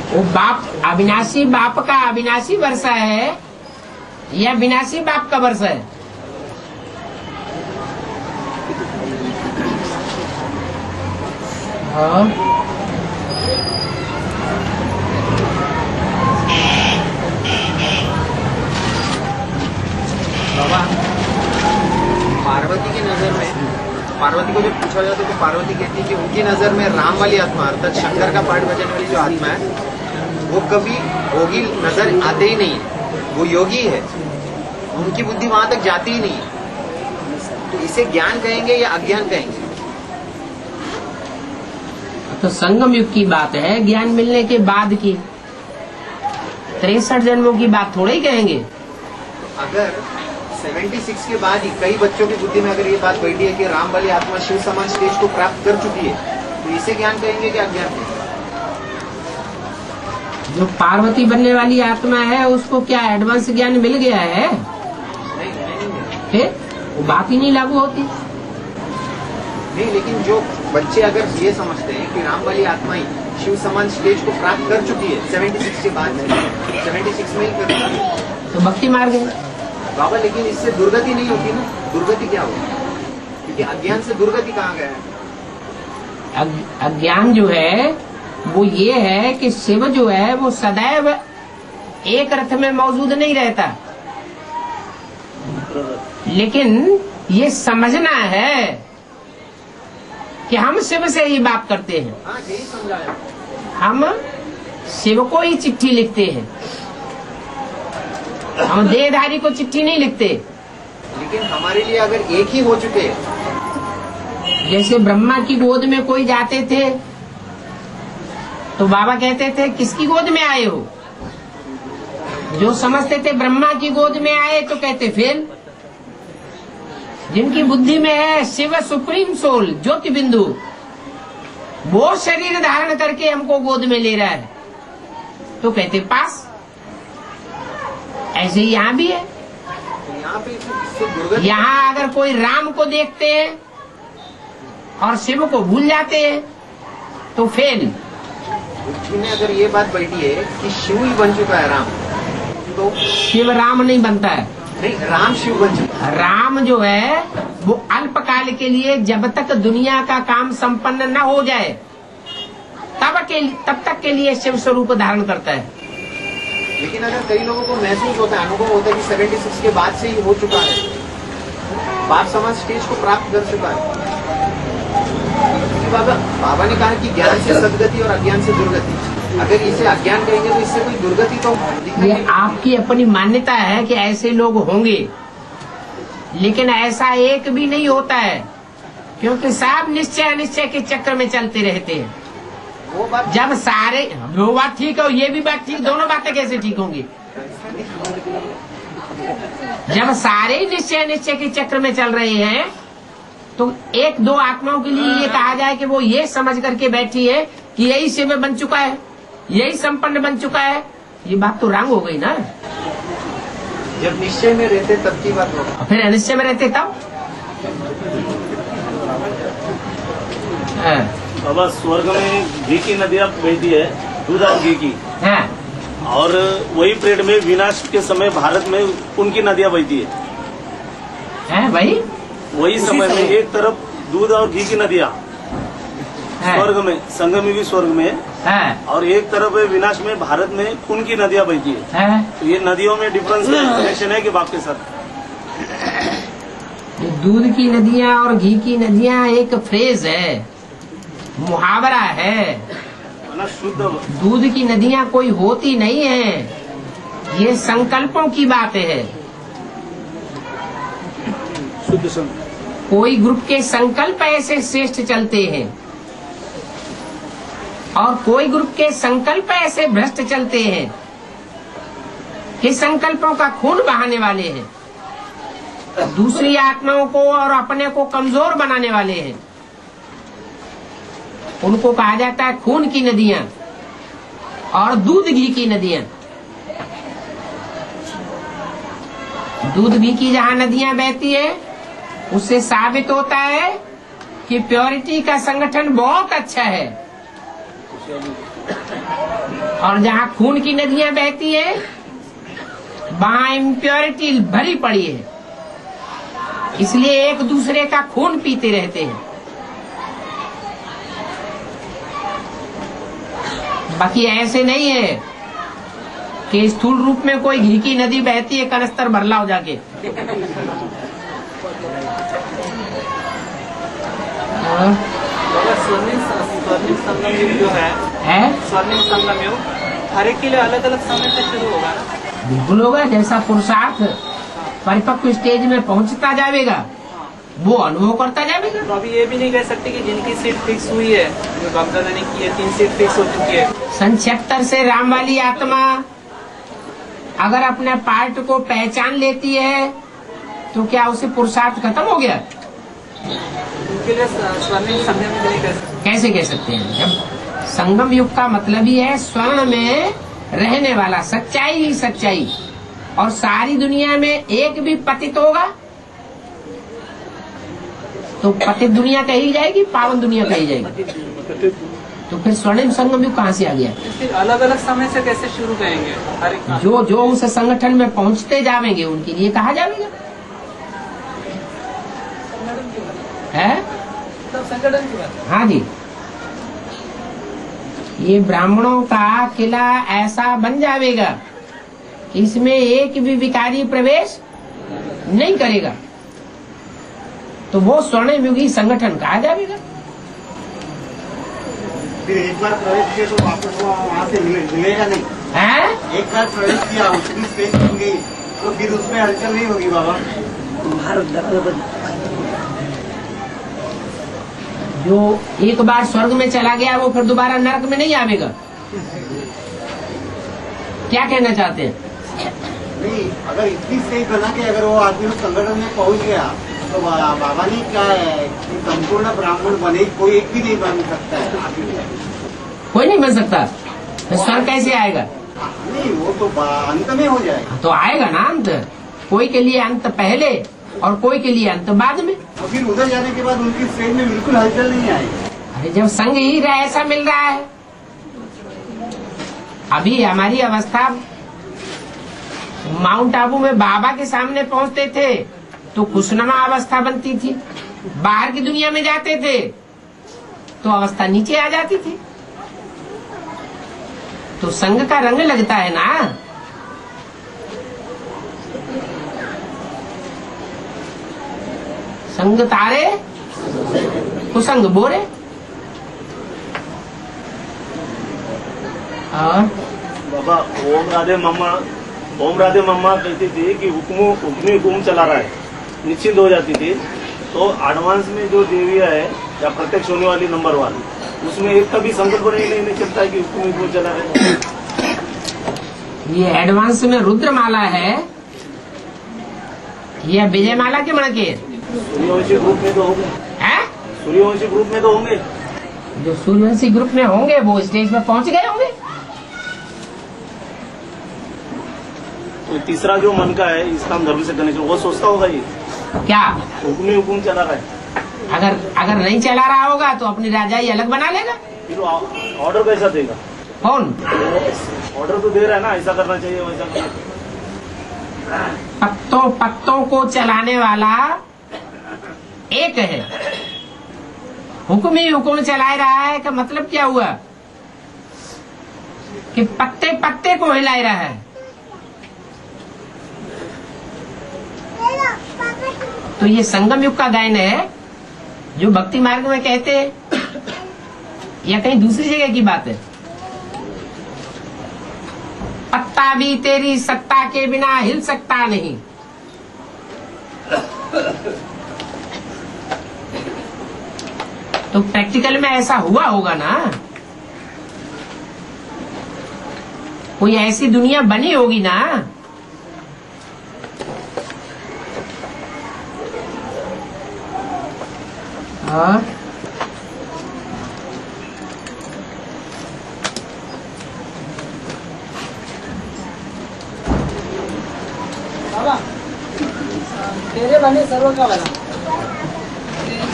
वो बाप, अविनाशी बाप का अविनाशी वर्षा है या विनाशी बाप का वर्षा है? हाँ, बाबा, पार्वती की नजर में, पार्वती को जब पूछा जाता है तो पार्वती कहती है कि उनकी नजर में राम वाली आत्मा अर्थात शंकर का पाठ बजाने वाली जो आत्मा है वो कभी भोगी नजर आते ही नहीं है, वो योगी है, उनकी बुद्धि वहां तक जाती ही नहीं है। तो इसे ज्ञान कहेंगे या अज्ञान कहेंगे? तो संगम युग की बात है, ज्ञान मिलने के बाद की। 63 जन्मों की बात थोड़े ही कहेंगे। अगर 76 के बाद ही कई बच्चों की बुद्धि में अगर ये बात बैठी है कि राम वाली आत्मा शिव समान स्टेज को प्राप्त कर चुकी है, तो इसे ज्ञान कहेंगे कि अज्ञान कहेंगे? जो पार्वती बनने वाली आत्मा है उसको क्या एडवांस ज्ञान मिल गया है? नहीं, फिर वो बात ही नहीं लागू होती। नहीं, लेकिन जो बच्चे अगर ये समझते हैं कि राम वाली आत्मा ही शिव समान स्टेज को प्राप्त कर चुकी है 76 के बाद, 76 में ही कर चुकी है, तो भक्ति मार गए बाबा। लेकिन इससे दुर्गति नहीं होती ना। दुर्गति क्या होगी? क्योंकि अज्ञान से दुर्गति कहाँ गया है? अज्ञान जो है वो ये है कि शिव जो है वो सदैव एक रथ में मौजूद नहीं रहता, लेकिन ये समझना है कि हम शिव से ही बात करते हैं। हाँ, यही समझाया। हम शिव को ही चिट्ठी लिखते हैं, हम देहधारी को चिट्ठी नहीं लिखते। लेकिन हमारे लिए अगर एक ही हो चुके हैं, जैसे ब्रह्मा की गोद में कोई जाते थे तो बाबा कहते थे किसकी गोद में आए हो? जो समझते थे ब्रह्मा की गोद में आए तो कहते फेल। जिनकी बुद्धि में है शिव सुप्रीम सोल ज्योति बिंदु, वो शरीर धारण करके हमको गोद में ले रहा है तो कहते पास। ऐसे ही यहाँ भी है। तो यहाँ पे इससे दुर्गति, यहाँ अगर कोई राम को देखते हैं और शिव को भूल जाते हैं तो फेल। बुद्धि में अगर ये बात बैठी है कि शिव ही बन चुका है राम, तो शिव राम नहीं बनता है। नहीं, राम शिव बन चुका है। राम जो है वो अल्पकाल के लिए, जब तक दुनिया का काम संपन्न न हो जाए तब तक के लिए शिव स्वरूप धारण करता है। लेकिन अगर कई लोगों को महसूस होता है, अनुभव होता है कि 76 के बाद से ही हो चुका है, बाप समाज स्टेज को प्राप्त कर चुका है, बाबा ने कहा कि ज्ञान से सदगति और अज्ञान से दुर्गति। अगर इसे अज्ञान कहेंगे तो इससे कोई दुर्गति तो ये आपकी अपनी मान्यता है कि ऐसे लोग होंगे, लेकिन ऐसा एक भी नहीं होता है, क्योंकि सब निश्चय अनिश्चय के चक्र में चलते रहते हैं। वो बात जब सारे, वो बात ठीक है, ये भी बात ठीक, दोनों बातें कैसे ठीक होंगी? जब सारे निश्चय अनिश्चय के चक्र में चल रहे हैं तो एक दो आत्माओं के लिए ये कहा जाए कि वो ये समझ करके बैठी है कि यही शिव बन चुका है, यही संपन्न बन चुका है, ये बात तो रंग हो गई ना। जब निश्चय में रहते तब की बात होगा, फिर अनिश्चय में रहते तब। बाबा स्वर्ग में घी की नदियाँ बहती है, दूध और घी की, और वही पीरियड में विनाश के समय भारत में उनकी नदियाँ बहती है भाई। वही समय में एक तरफ दूध और घी की नदियाँ स्वर्ग में, संगम स्वर्ग में, और एक तरफ विनाश में भारत में खून की नदियाँ बहती है। तो ये नदियों में डिफरेंस कनेक्शन है कि बाप के साथ? दूध की नदियाँ और घी की नदियाँ एक फ्रेज है, मुहावरा है। शुद्ध दूध की नदियाँ कोई होती नहीं है, ये संकल्पों की बात है। शुद्ध संकल्प। कोई ग्रुप के संकल्प ऐसे श्रेष्ठ चलते हैं और कोई ग्रुप के संकल्प ऐसे भ्रष्ट चलते हैं कि संकल्पों का खून बहाने वाले हैं, दूसरी आत्माओं को और अपने को कमजोर बनाने वाले हैं। उनको कहा जाता है खून की नदियां और दूध घी की नदियां। दूध घी की जहाँ नदियां बहती है उससे साबित होता है कि प्योरिटी का संगठन बहुत अच्छा है, और जहाँ खून की नदियां बहती है वहाँ इम्प्योरिटी भरी पड़ी है, इसलिए एक दूसरे का खून पीते रहते हैं। बाकी ऐसे नहीं है कि स्थूल रूप में कोई घी की नदी बहती है कनस्तर भरला हो जाके। स्वर्णिम संगम युग जो है स्वर्णिम संगम युग हर एक के लिए अलग अलग समय से शुरू होगा ना? बिल्कुल होगा, जैसा पुरुषार्थ परिपक्व स्टेज में पहुंचता जाएगा वो अनुभव करता जाएगा। तो अभी ये भी नहीं कह सकते कि जिनकी सीट फिक्स हुई है, जो बापदादा ने की है, 3 सीट फिक्स हो चुकी है। सन 76 से राम वाली आत्मा अगर अपने पार्ट को पहचान लेती है तो क्या उसे पुरुषार्थ खत्म हो गया? उनके लिए स्वर्णिम संगम युग नहीं कह सकते। कैसे कह सकते हैं? जब संगम युग का मतलब ही है स्वर्ण में रहने वाला, सच्चाई ही सच्चाई, और सारी दुनिया में एक भी पतित होगा तो पतित दुनिया कही जाएगी, पावन दुनिया कही जाएगी। तो फिर स्वर्णिम संगम युग कहाँ से आ गया? फिर अलग अलग समय से कैसे शुरू करेंगे? हर एक जो जो उस संगठन में पहुंचते जाएंगे उनके लिए कहा जाएगा है। संगठन की बात। हाँ जी, ये ब्राह्मणों का किला ऐसा बन जाएगा कि इसमें एक भी विकारी प्रवेश नहीं करेगा, तो वो स्वर्णिम युगी संगठन कहा जाएगा। फिर एक बार प्रवेश किया तो वापस वहाँ से मिलेगा नहीं है? एक बार प्रवेश किया, उसकी स्टेज बन गई तो फिर उसमें हलचल नहीं होगी बाबा। जो एक बार स्वर्ग में चला गया वो फिर दोबारा नरक में नहीं आवेगा। क्या कहना चाहते हैं? नहीं, अगर इतनी स्टेज बना के अगर वो आदमी उस संगठन में पहुँच गया तो बाबा ने क्या है कि संपूर्ण ब्राह्मण बने, कोई एक भी नहीं बन सकता है। कोई नहीं बन सकता, तो स्वर्ग कैसे आएगा? नहीं, वो तो अंत में हो जाएगा। तो आएगा ना अंत, कोई के लिए अंत पहले और कोई के लिए अंत बाद में। और फिर उधर जाने के बाद उनकी स्टेज में बिल्कुल हलचल नहीं आएगी। अरे जब संग ही रहा ऐसा मिल रहा है। अभी हमारी अवस्था माउंट आबू में बाबा के सामने पहुंचते थे तो खुशनुमा अवस्था बनती थी, बाहर की दुनिया में जाते थे तो अवस्था नीचे आ जाती थी। तो संग का रंग लगता है ना। संग तारे कुसंग बोरे। और बाबा ओम राधे मम्मा कहती थी कि हुक्मी हुकुम चला रहा है, निश्चिंत हो जाती थी। तो एडवांस में जो देवियां है या प्रत्यक्ष होने वाली नंबर 1, उसमें एक कभी संकल्प नहीं चलता है कि हुक्मी हुकुम चला रहा है। ये एडवांस में रुद्रमाला है या विजयमाला के मणके? सूर्यवंशी ग्रुप में तो होंगे। सूर्यवंशी ग्रुप में तो होंगे। जो सूर्यवंशी ग्रुप में होंगे वो स्टेज पे पहुंच गए होंगे। तो तीसरा जो मन का है इस्लाम धर्म से कनेक्शन, वो सोचता होगा ये क्या हुक्मी हुकुम चला रहा है। अगर नहीं चला रहा होगा तो अपनी राजाई अलग बना लेगा। फिर ऑर्डर कैसा देगा? कौन ऑर्डर तो दे रहा है ना, ऐसा करना चाहिए वैसा करना। पत्तों को चलाने वाला एक है, हुक्म ही हुक्म चला रहा है। का मतलब क्या हुआ कि पत्ते पत्ते को हिला रहा है। तो ये संगम युग का गायन है जो भक्ति मार्ग में कहते हैं, या कहीं दूसरी जगह की बात है? पत्ता भी तेरी सत्ता के बिना हिल सकता नहीं। तो प्रैक्टिकल में ऐसा हुआ होगा ना, कोई ऐसी दुनिया बनी होगी ना। और बाबा तेरे बने सर्व का भला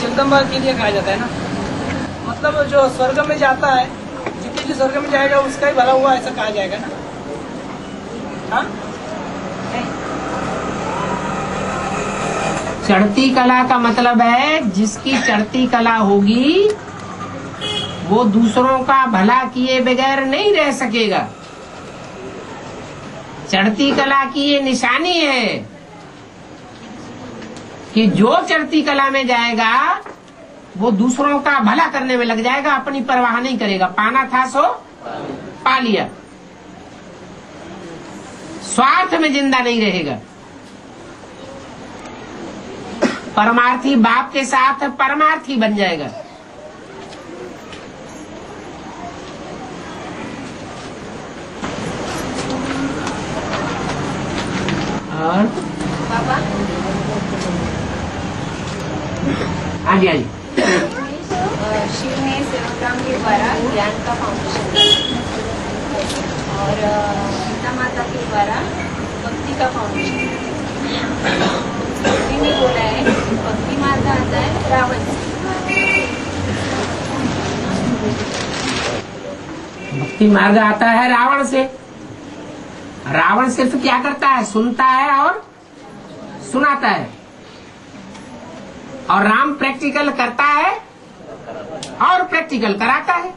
जगदम्बा के लिए कहा जाता है ना। मतलब जो स्वर्ग में जाता है, जितने जो स्वर्ग में जाएगा उसका ही भला हुआ, ऐसा कहा जाएगा ना। हाँ? चढ़ती कला का मतलब है जिसकी चढ़ती कला होगी वो दूसरों का भला किए बगैर नहीं रह सकेगा। चढ़ती कला की ये निशानी है कि जो चढ़ती कला में जाएगा वो दूसरों का भला करने में लग जाएगा, अपनी परवाह नहीं करेगा। पाना था सो पा लिया, स्वार्थ में जिंदा नहीं रहेगा। परमार्थी बाप के साथ परमार्थी बन जाएगा। और बाबा हाँ जी हाँ जी। शिव ने सेवकाम के द्वारा ज्ञान का फाउंडेशन और गीता माता के द्वारा भक्ति का फाउंडेशन। ने बोला है भक्ति मार्ग आता है रावण से। भक्ति मार्ग आता है रावण से। रावण सिर्फ क्या करता है? सुनता है और सुनाता है। और राम प्रैक्टिकल करता है और प्रैक्टिकल कराता है।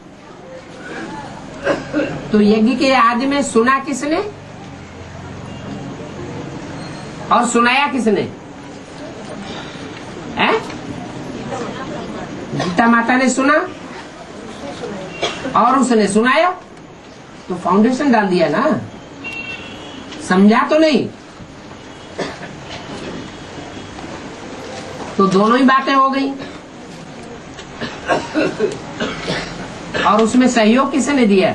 तो यज्ञ के आदि में सुना किसने और सुनाया किसने? है गीता माता ने सुना और उसने सुनाया, तो फाउंडेशन डाल दिया ना, समझा तो नहीं। तो दोनों ही बातें हो गई। और उसमें सहयोग किसने दिया?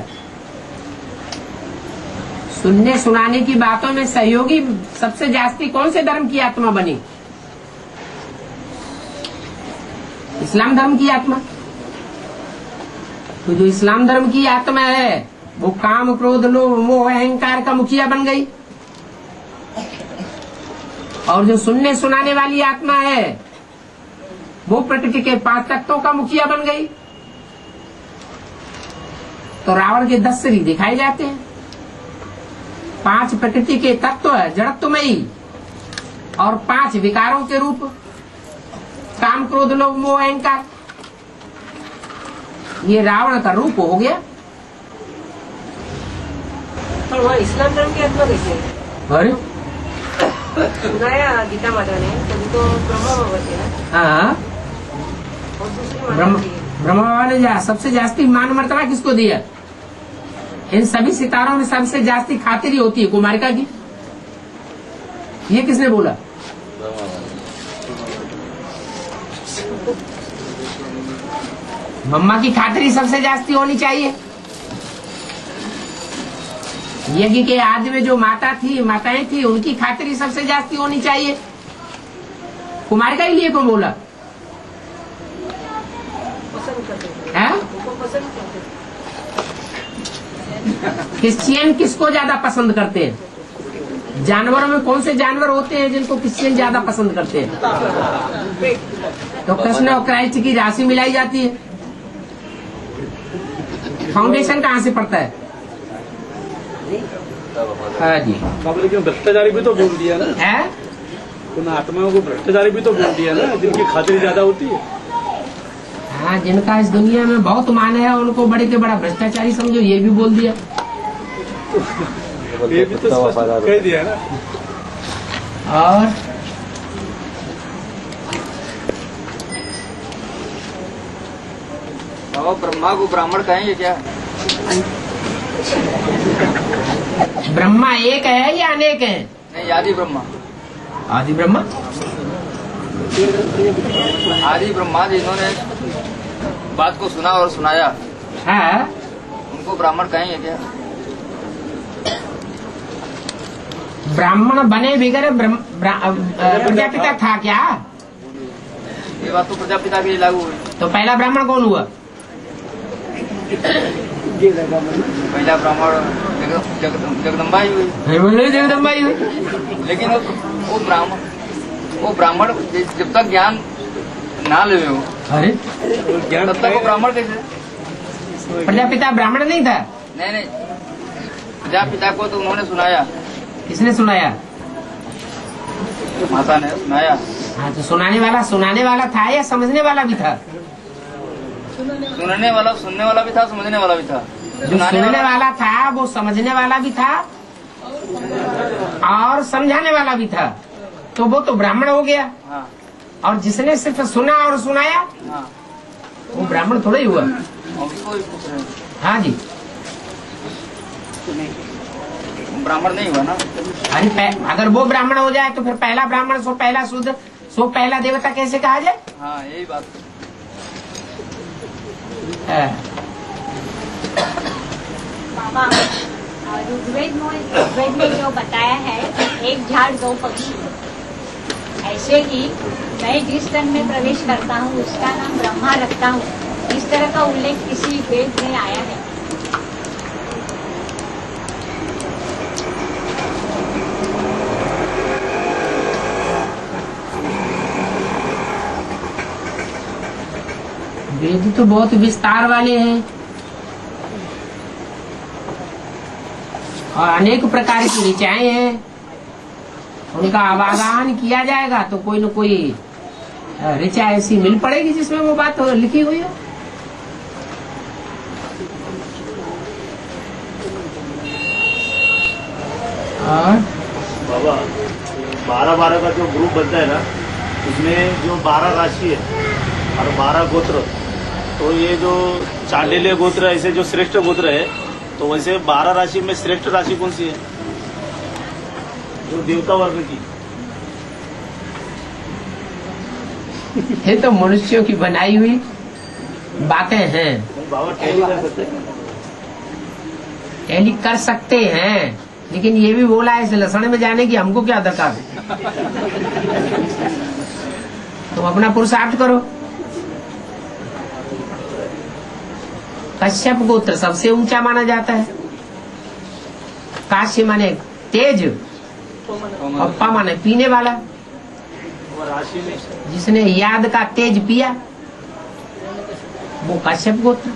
सुनने सुनाने की बातों में सहयोगी सबसे जास्ती कौन से धर्म की आत्मा बनी? इस्लाम धर्म की आत्मा। तो जो इस्लाम धर्म की आत्मा है वो काम क्रोध लोभ मोह अहंकार का मुखिया बन गई। और जो सुनने सुनाने वाली आत्मा है वो प्रकृति के 5 तत्वों का मुखिया बन गई। तो रावण के 10 शरीर दिखाए जाते हैं। 5 प्रकृति के तत्व है, जड़त्वमयी, और 5 विकारों के रूप, काम, क्रोध, लोभ, मोह, अहंकार। ये रावण का रूप हो गया। पर वहाँ इस्लाम धर्म की आत्मा कैसे है? अरे सुनाया गीता माता ने सभी को ब्रह्मा भगवती है हाँ, और दूसरी ब्रह्म माता की। ब्रह्मा बाबा ने सबसे जास्ती मान मर्तबा किसको दिया? इन सभी सितारों में सबसे जास्ती खातिरी होती है कुमारिका की। ये किसने बोला? मम्मा की खातिरी सबसे जास्ती होनी चाहिए। यज्ञ के आदि में जो माताएं थी उनकी खातिरी सबसे जास्ती होनी चाहिए। कुमारिका के लिए कौन बोला? पसंद करते है? उनको पसंद करते। क्रिश्चियन किसको ज्यादा पसंद करते हैं? जानवरों में कौन से जानवर होते हैं जिनको क्रिश्चियन ज्यादा पसंद करते हैं? तो कृष्ण और क्राइस्ट की राशि मिलाई जाती है। फाउंडेशन कहाँ से पड़ता है? हाँ जी। लेकिन भ्रष्टाचारी भी तो बोल दिया ना, है? उन आत्माओं को भ्रष्टाचारी भी तो बोल दिया ना, जिनकी खातिर ज्यादा होती है। हाँ, जिनका इस दुनिया में बहुत मान है उनको बड़े के बड़ा भ्रष्टाचारी समझो, ये भी बोल दिया। ये भी तो कह दिया ना। और बाबा ब्रह्मा को ब्राह्मण कहेंगे क्या? ब्रह्मा एक है या अनेक है? नहीं, आदि ब्रह्मा। आदि ब्रह्मा, आदि ब्रह्मा जिन्होंने बात को सुना और सुनाया, है? उनको ब्राह्मण कहेंगे क्या? ब्राह्मण बने बगैर प्रजापिता था क्या? ये बात तो प्रजापिता भी लागू हुई। तो पहला ब्राह्मण कौन हुआ? पहला ब्राह्मण जगदम्बा ही हुई। जगदम्बा ही हुई। लेकिन वो ब्राह्मण जब तक ज्ञान ना ले हो, अरे तब तक वो ब्राह्मण कैसे? प्रजापिता ब्राह्मण नहीं था? नहीं, प्रजापिता को तो उन्होंने सुनाया। किसने सुनाया? माता ने सुनाया। हाँ, तो सुनाने वाला था या समझने वाला भी था? सुनने वाला भी था, समझने वाला भी था। जो सुनने वाला था वो समझने वाला भी था और समझाने वाला भी था, तो वो तो ब्राह्मण हो गया। हाँ, और जिसने सिर्फ सुना और सुनाया हाँ। वो ब्राह्मण थोड़ा ही हुआ। कोई पूछ रहे हैं। हाँ जी। ब्राह्मण नहीं हुआ ना। अरे अगर वो ब्राह्मण हो जाए तो फिर पहला ब्राह्मण सो पहला शुद्ध सो पहला देवता कैसे कहा जाए? हाँ, यही बात। बाबा, ऋग्वेद में जो बताया है, एक झाड़ दो पक्षी, ऐसे ही मैं जिस तन में प्रवेश करता हूँ उसका नाम ब्रह्मा रखता हूँ, इस तरह का उल्लेख किसी वेद में आया है? वेद तो बहुत विस्तार वाले हैं और अनेक प्रकार की ऋचाएं हैं, उनका अवगाहन किया जाएगा तो कोई न कोई ऋचा ऐसी मिल पड़ेगी जिसमें वो बात लिखी हुई है। और बाबा 12 का जो ग्रुप बनता है ना, उसमें जो 12 राशि है और 12 गोत्र, तो ये जो चांडिल्य गोत्र ऐसे जो श्रेष्ठ गोत्र है, तो वैसे 12 राशि में श्रेष्ठ राशि कौन सी है? जो देवता वर्ग की। ये तो मनुष्यों की बनाई हुई बातें हैं। बाबा टैली कर सकते हैं? टैली कर सकते हैं, लेकिन ये भी बोला है इस लसण में जाने की हमको क्या दरकार है? तुम अपना पुरुषार्थ करो। कश्यप गोत्र सबसे ऊंचा माना जाता है। काश्य माने तेज और पा माने पीने वाला। राशि में जिसने याद का तेज पिया वो कश्यप गोत्र।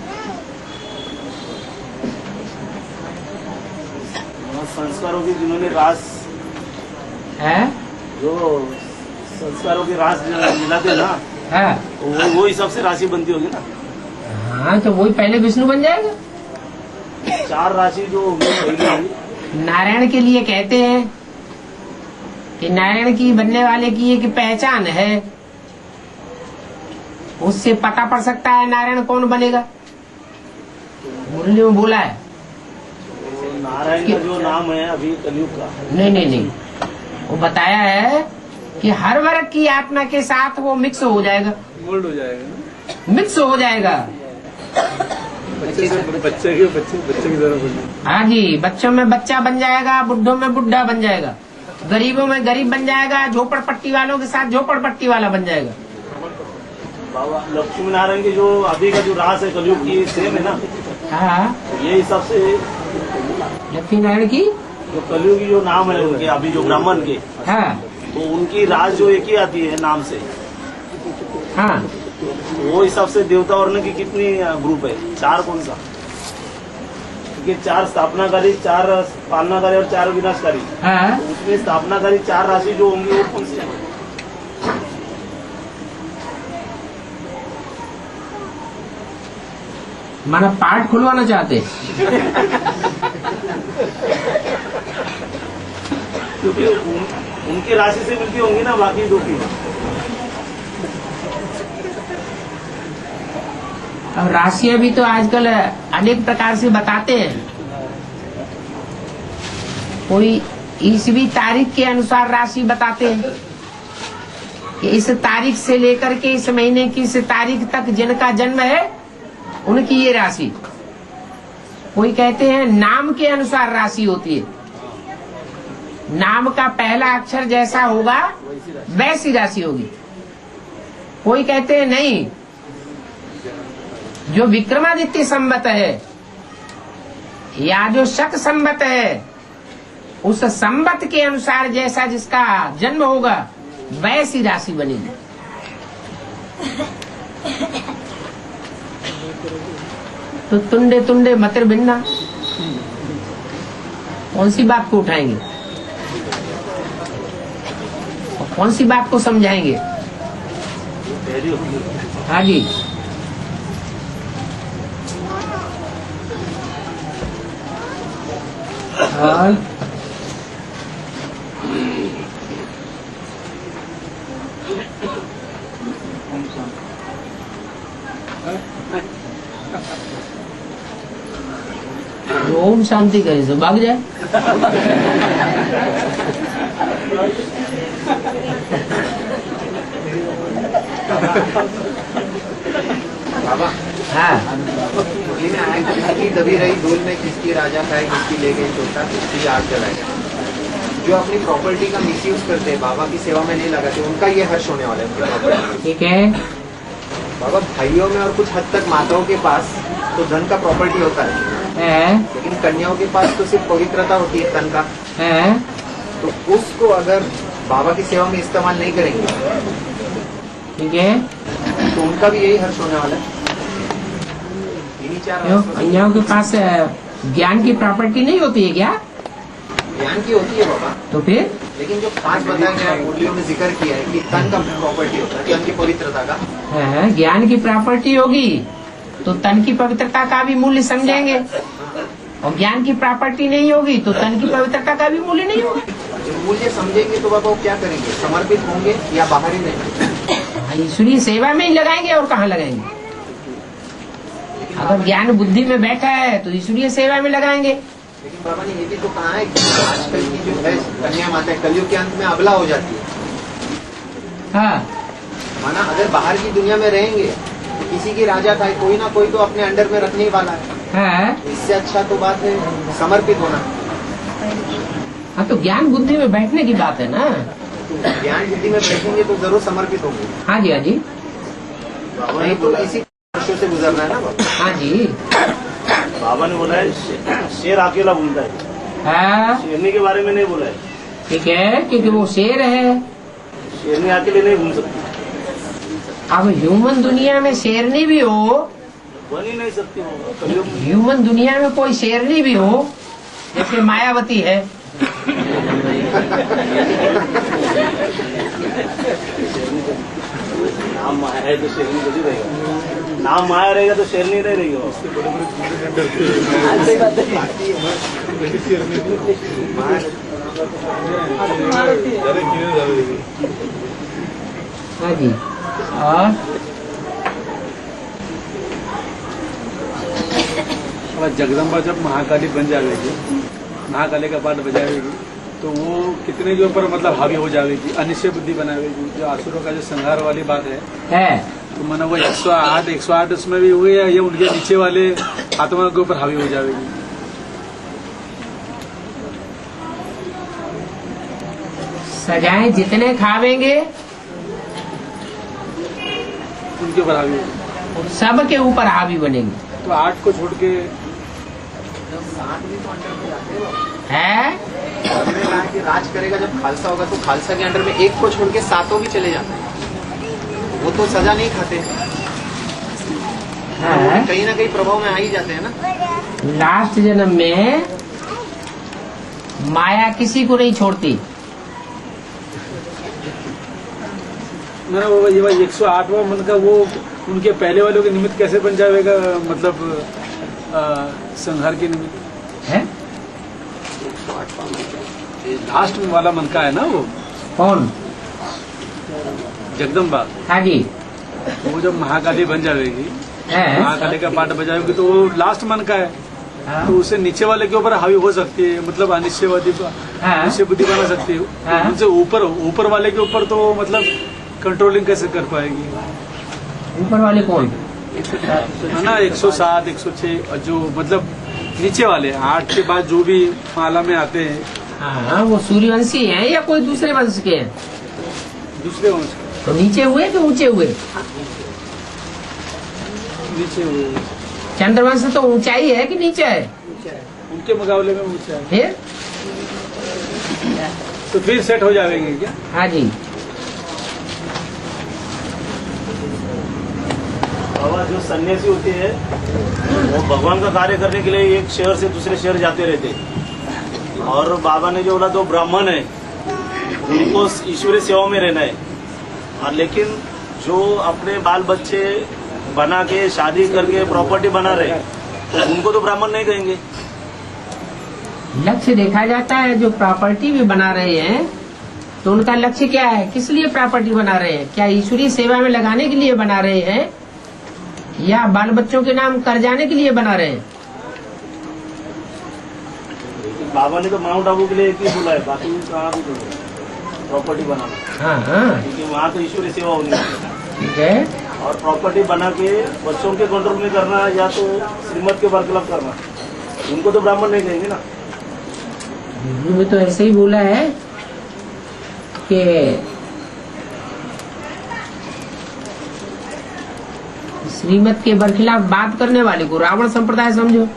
संस्कारों की जिन्होंने रास है जो संस्कारों की राशि मिलाते ना, हाँ वो हिसाब से राशि बनती होगी ना। हाँ, तो वही पहले विष्णु बन जाएगा। 4 राशि जो होगी, नारायण के लिए कहते हैं कि नारायण की बनने वाले की एक पहचान है, उससे पता पड़ सकता है नारायण कौन बनेगा। मुरली में बोला है तो नारायण का जो नाम है अभी कलयुग का, नहीं, वो बताया है कि हर वर्ग की आत्मा के साथ वो मिक्स हो जाएगा, मोल्ड हो जाएगा, मिक्स हो जाएगा। बच्चे की तरह बन। हाँ जी, बच्चों में बच्चा बन जाएगा, बुढ़ों में बुढ़ा बन जाएगा, गरीबों में गरीब बन जाएगा, झोपड़पट्टी वालों के साथ झोपड़पट्टी वाला बन जाएगा। बाबा लक्ष्मी नारायण की जो अभी का जो रास है कलयुग की सेम है ना। हाँ, ये हिसाब से लक्ष्मी नारायण की जो कलयुग की जो नाम है उनके अभी जो ब्राह्मण के, हाँ तो उनकी रास जो एक ही आती है नाम से, हाँ, वो हिसाब से देवता वर्ण की कितनी ग्रुप है? 4 कौन सा? क्योंकि 4 स्थापनाकारी, 4 पालनाकारी और 4 विनाशकारी। हाँ। तो उसमें स्थापनाकारी 4 राशि जो होंगी वो कौन सी है? माना पार्ट खुलवाना चाहते। क्योंकि उनकी राशि से मिलती होंगी ना बाकी 2 की। अब राशियां भी तो आजकल अनेक प्रकार से बताते हैं। कोई ईसवी तारीख के अनुसार राशि बताते हैं कि इस तारीख से लेकर के इस महीने की इस तारीख तक जिनका जन्म है उनकी ये राशि। कोई कहते हैं नाम के अनुसार राशि होती है, नाम का पहला अक्षर जैसा होगा वैसी राशि होगी। कोई कहते हैं नहीं, जो विक्रमादित्य संवत है या जो शक संवत है उस संवत के अनुसार जैसा जिसका जन्म होगा वैसी राशि बनेगी। तो तुंडे तुंडे मतिर भिन्ना, कौन सी बात को उठाएंगे और कौन सी बात को समझाएंगे? हाँ जी, और ओम शांति करे से भाग जाए। बाबा, हाँ, मुरली में आया कि दबी रही धूल में किसकी राजा खाए, किसकी ले गई चोटा, किसकी आग जलाए। जो अपनी प्रॉपर्टी का मिसयूज करते हैं, बाबा की सेवा में नहीं लगाते, उनका ये हर्ष होने वाला है उनकी प्रॉपर्टी। ठीक है बाबा, भाइयों में और कुछ हद तक माताओं के पास तो धन का प्रॉपर्टी होता है, लेकिन कन्याओं के पास तो सिर्फ पवित्रता होती है तन का है। तो उसको अगर बाबा की सेवा में इस्तेमाल नहीं करेंगे ठीक है, तो उनका भी यही हर्ष होने वाला है। इन्हीं 4 क्यों कन्याओं के पास ज्ञान की प्रॉपर्टी नहीं होती है क्या? ज्ञान की होती है बाबा, तो फिर लेकिन जो 5 बताया गया मुरलियों में जिक्र किया है कि तन का प्रॉपर्टी होता है, तन की पवित्रता का। है, ज्ञान की प्रॉपर्टी होगी तो तन की पवित्रता का भी मूल्य समझेंगे, और ज्ञान की प्रॉपर्टी नहीं होगी तो तन की पवित्रता का भी मूल्य नहीं होगा। जब मूल्य समझेंगे तो बाबा वो क्या करेंगे? समर्पित होंगे या बाहर ही रहेंगे? ईश्वरीय सेवा में ही लगाएंगे और कहाँ लगाएंगे? अगर ज्ञान बुद्धि में बैठा है तो ईश्वरीय सेवा में लगाएंगे। लेकिन बाबा ने ये भी तो कहा है कि आजकल की जो है कन्या माता है कलयुग के अंत में अबला हो जाती है। हाँ, माना अगर बाहर की दुनिया में रहेंगे तो किसी की राजा था, कोई ना कोई तो अपने अंडर में रखने ही वाला है। हाँ, इससे अच्छा तो बात है समर्पित होना। हाँ, तो ज्ञान बुद्धि में बैठने की बात है ना। ज्ञान बुद्धि में बैठेंगे तो जरूर समर्पित होंगे। हाँ जी, हाँ जी, नहीं तो इसी वर्षों से गुजरना है ना बाबा। हाँ जी। बाबा ने बोला है शेर अकेला घूमता है, हाँ, शेरनी के बारे में नहीं बोला है। ठीक है, क्योंकि वो शेर है। शेरनी अकेले नहीं घूम सकती, अब ह्यूमन दुनिया में शेरनी भी हो, बन ही नहीं सकती वो कलयुग में। ह्यूमन दुनिया में कोई शेरनी भी हो, जैसे मायावती है, नाम माया है तो शेरनी कैसे रहेगा? नाम माया रहेगा तो शेरनी नहीं रहेगी वो। हाँ जी। और और जगदम्बा जब महाकाली बन जाएगी, महाकाली का पाठ बजाएगी, तो वो कितने के ऊपर मतलब हावी हो जाएगी, अनिश्चय बुद्धि बनाएगी। जो आसुरों का जो संहार वाली बात है तो माना वो 108 उसमें भी हुई है, ये उनके नीचे वाले आत्मा के ऊपर हावी हो जाएगी। सजाएं जितने खावेंगे उनके ऊपर हावी होगी, सब के ऊपर हावी बनेंगे। तो 8 को छोड़ के है हमने कहा कि राज करेगा जब खालसा होगा, तो खालसा के अंडर में एक को छोड़ के 7 भी चले जाते हैं। वो तो सजा नहीं खाते, है? कहीं ना कहीं प्रभाव में आ ही जाते हैं ना। लास्ट जन्म में माया किसी को नहीं छोड़ती। मैंने वो ये 108वां मन का वो उनके पहले वालों के निमित्त कैसे बन जाएगा, मतलब संहार के निमित्त है। लास्ट वाला मन का है ना वो कौन? जगदम्बा। हाँ जी। वो जब महाकाली बन जाएगी, है? महाकाली का पाठ बजाएगी, तो वो लास्ट मन का है। हाँ। तो उसे नीचे वाले के ऊपर हावी हो सकती है, मतलब अनिश्चयवादी अनिश्चय बुद्धि बना सकती है। हाँ। उनसे ऊपर वाले के ऊपर तो मतलब कंट्रोलिंग कैसे कर पाएगी? ऊपर वाले कौन? है ना 107, 106, और जो मतलब नीचे वाले 8 के बाद जो भी माला में आते हैं। हाँ, वो सूर्यवंशी हैं या कोई दूसरे वंश के हैं? दूसरे वंश के। तो नीचे हुए कि ऊंचे हुए? नीचे हुए। चंद्रवंश तो ऊंचाई है कि नीचे है? उनके मुकाबले में ऊंचा है। फिर तो फिर सेट हो जाएंगे क्या? हाँ जी। बाबा जो सन्यासी होते हैं वो भगवान का कार्य करने के लिए एक शहर से दूसरे शहर जाते रहते हैं। और बाबा ने जो बोला तो ब्राह्मण है उनको ईश्वरीय सेवा में रहना है, और लेकिन जो अपने बाल बच्चे बना के शादी करके प्रॉपर्टी बना रहे तो उनको तो ब्राह्मण नहीं कहेंगे। लक्ष्य देखा जाता है। जो प्रॉपर्टी भी बना रहे हैं तो उनका लक्ष्य क्या है, किस लिए प्रॉपर्टी बना रहे हैं? क्या ईश्वरीय सेवा में लगाने के लिए बना रहे हैं या बाल बच्चों के नाम कर जाने के लिए बना रहे हैं? बाबा ने तो माउंट आबू के लिए एक ही बोला है, बाकी कहाँ भी प्रॉपर्टी बनाना। हाँ हाँ, क्योंकि वहाँ तो ईश्वरीय सेवा होनी चाहिए। ठीक है। और प्रॉपर्टी बना के बच्चों के कंट्रोल में करना या तो श्रीमत के बरखिलाफ करना, उनको तो ब्राह्मण नहीं कहेंगे ना। हिंदू में तो ऐसे ही बोला है कि श्रीमत के बरखिलाफ बात करने वाले को रावण संप्रदाय समझो,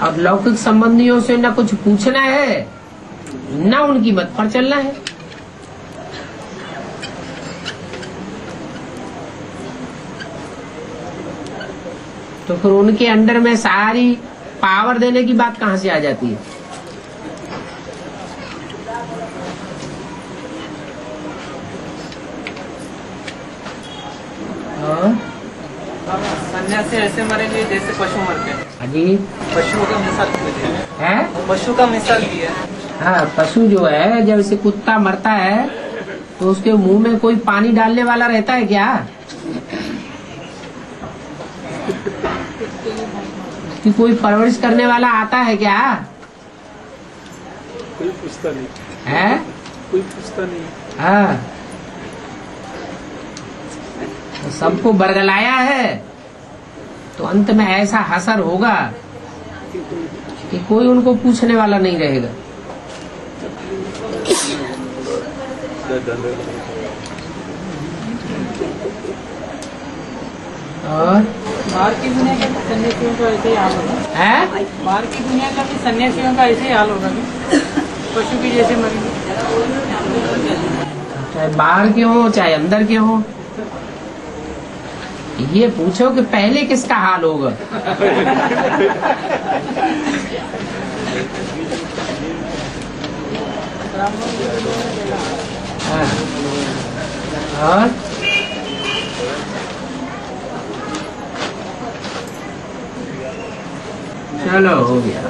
और लौकिक संबंधियों से न कुछ पूछना है न उनकी मत पर चलना है। तो फिर उनके अंडर में सारी पावर देने की बात कहाँ से आ जाती है? सन्यासी ऐसे मरेंगे जैसे पशु मरते हैं। अजी पशुओं का मिसाल दिया है। पशु का मिसाल दिया है। हाँ, पशु जो है जब इसे कुत्ता मरता है तो उसके मुंह में कोई पानी डालने वाला रहता है क्या? कि कोई परवरिश करने वाला आता है क्या? कोई पूछता नहीं है, कोई पूछता नहीं। हाँ, तो सबको बरगलाया है तो अंत में ऐसा हसर होगा कि कोई उनको पूछने वाला नहीं रहेगा। और बाहर की दुनिया का भी सन्यासियों का ऐसे ही हाल होगा। है, बाहर की दुनिया का भी सन्यासियों का ऐसे ही हाल होगा कि पशु की जैसे मरेंगे। चाहे बाहर के हो चाहे अंदर के हो, ये पूछो कि पहले किसका हाल होगा। और चलो हो गया।